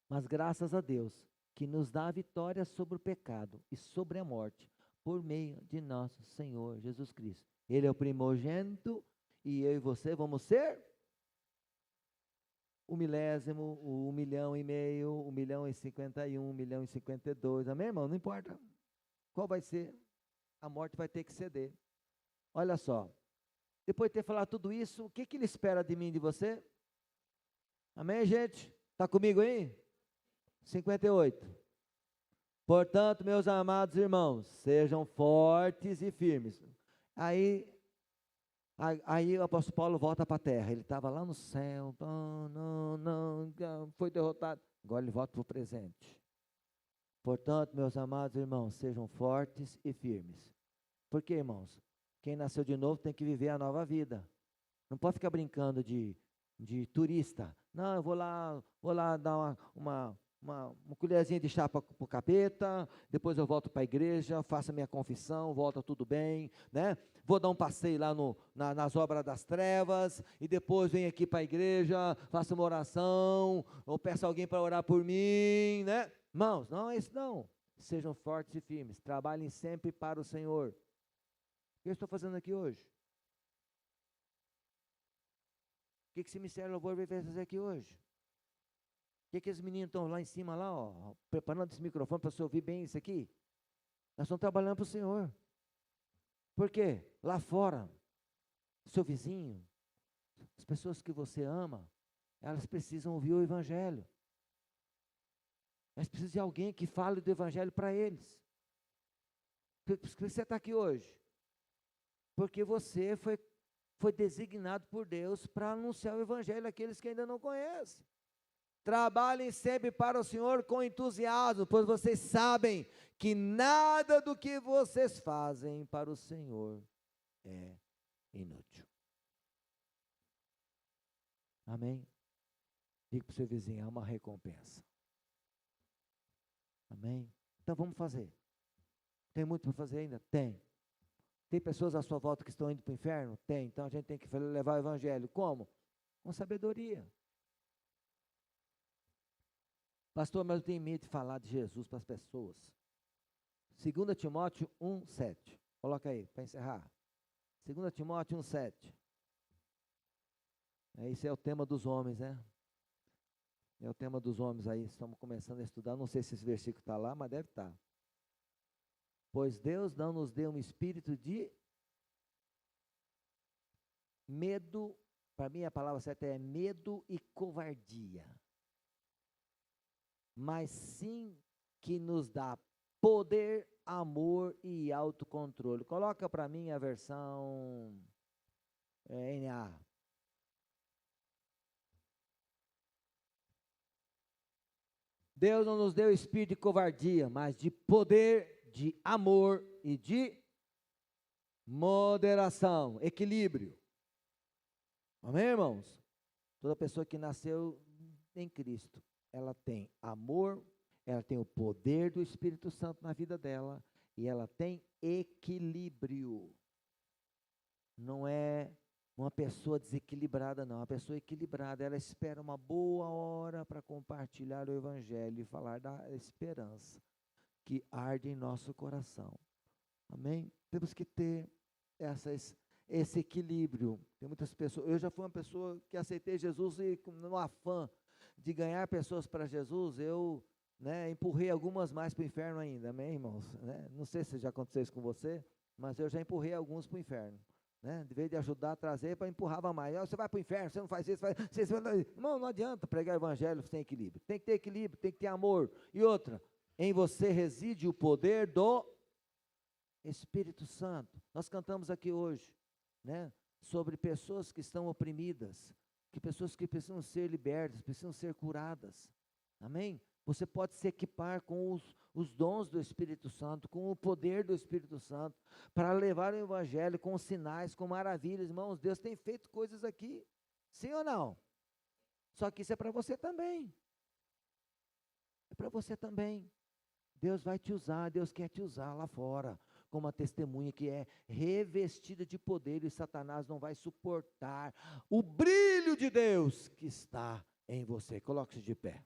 Mas graças a Deus, que nos dá a vitória sobre o pecado e sobre a morte, por meio de nosso Senhor Jesus Cristo. Ele é o primogênito, e eu e você vamos ser o milésimo, o 1,5 milhão, 1,051 milhão, 1,052 milhão, amém, irmão? Não importa qual vai ser, a morte vai ter que ceder. Olha só, depois de ter falado tudo isso, o que ele espera de mim e de você? Amém, gente? Está comigo aí? 58. Portanto, meus amados irmãos, sejam fortes e firmes. Aí o apóstolo Paulo volta para a terra. Ele estava lá no céu, não, foi derrotado. Agora ele volta para o presente. Portanto, meus amados irmãos, sejam fortes e firmes. Por quê, irmãos? Quem nasceu de novo tem que viver a nova vida. Não pode ficar brincando de turista. Não, eu vou lá dar uma colherzinha de chá para o capeta, depois eu volto para a igreja, faço a minha confissão, volta tudo bem, né? Vou dar um passeio lá nas obras das trevas, e depois venho aqui para a igreja, faço uma oração, ou peço alguém para orar por mim, né? Irmãos, não é isso não. Sejam fortes e firmes, trabalhem sempre para o Senhor. O que eu estou fazendo aqui hoje? O que esse ministério de louvor veio fazer aqui hoje? que os meninos estão lá em cima, lá, ó, preparando esse microfone para você ouvir bem isso aqui? Nós estamos trabalhando para o Senhor. Por quê? Lá fora, seu vizinho, as pessoas que você ama, elas precisam ouvir o Evangelho. Elas precisam de alguém que fale do Evangelho para eles. Por que você está aqui hoje? Porque você foi designado por Deus para anunciar o Evangelho àqueles que ainda não conhecem. Trabalhem sempre para o Senhor com entusiasmo, pois vocês sabem que nada do que vocês fazem para o Senhor é inútil. Amém? Diga para o seu vizinho, há uma recompensa. Amém? Então vamos fazer. Tem muito para fazer ainda? Tem. Tem pessoas à sua volta que estão indo para o inferno? Tem. Então a gente tem que levar o Evangelho. Como? Com sabedoria. Pastor, mas eu tenho medo de falar de Jesus para as pessoas. 2 Timóteo 1:7. Coloca aí, para encerrar. 2 Timóteo 1:7. Esse é o tema dos homens, né? É o tema dos homens aí. Estamos começando a estudar. Não sei se esse versículo está lá, mas deve estar. Pois Deus não nos deu um espírito de medo. Para mim a palavra certa é medo e covardia. Mas sim que nos dá poder, amor e autocontrole. Coloca para mim a versão NA. Deus não nos deu espírito de covardia, mas de poder, de amor e de moderação, equilíbrio. Amém, irmãos? Toda pessoa que nasceu em Cristo, ela tem amor, ela tem o poder do Espírito Santo na vida dela e ela tem equilíbrio. Não é uma pessoa desequilibrada, não. Uma pessoa equilibrada, ela espera uma boa hora para compartilhar o Evangelho e falar da esperança que arde em nosso coração. Amém? Temos que ter esse equilíbrio. Tem muitas pessoas, eu já fui uma pessoa que aceitei Jesus e no afã de ganhar pessoas para Jesus, eu empurrei algumas mais para o inferno ainda, amém, irmãos? Não sei se já aconteceu isso com você, mas eu já empurrei alguns para o inferno. De vez de ajudar a trazer, para empurrava mais. Você vai para o inferno, você não faz isso, Irmão, não adianta pregar o Evangelho sem equilíbrio. Tem que ter equilíbrio, tem que ter amor. E outra, em você reside o poder do Espírito Santo. Nós cantamos aqui hoje, sobre pessoas que estão oprimidas, que pessoas que precisam ser libertas, precisam ser curadas. Amém? Você pode se equipar com os dons do Espírito Santo, com o poder do Espírito Santo, para levar o Evangelho com sinais, com maravilhas. Irmãos, Deus tem feito coisas aqui, sim ou não? Só que isso é para você também. É para você também. Deus vai te usar, Deus quer te usar lá fora, como uma testemunha que é revestida de poder, e Satanás não vai suportar o brilho de Deus que está em você. Coloque-se de pé.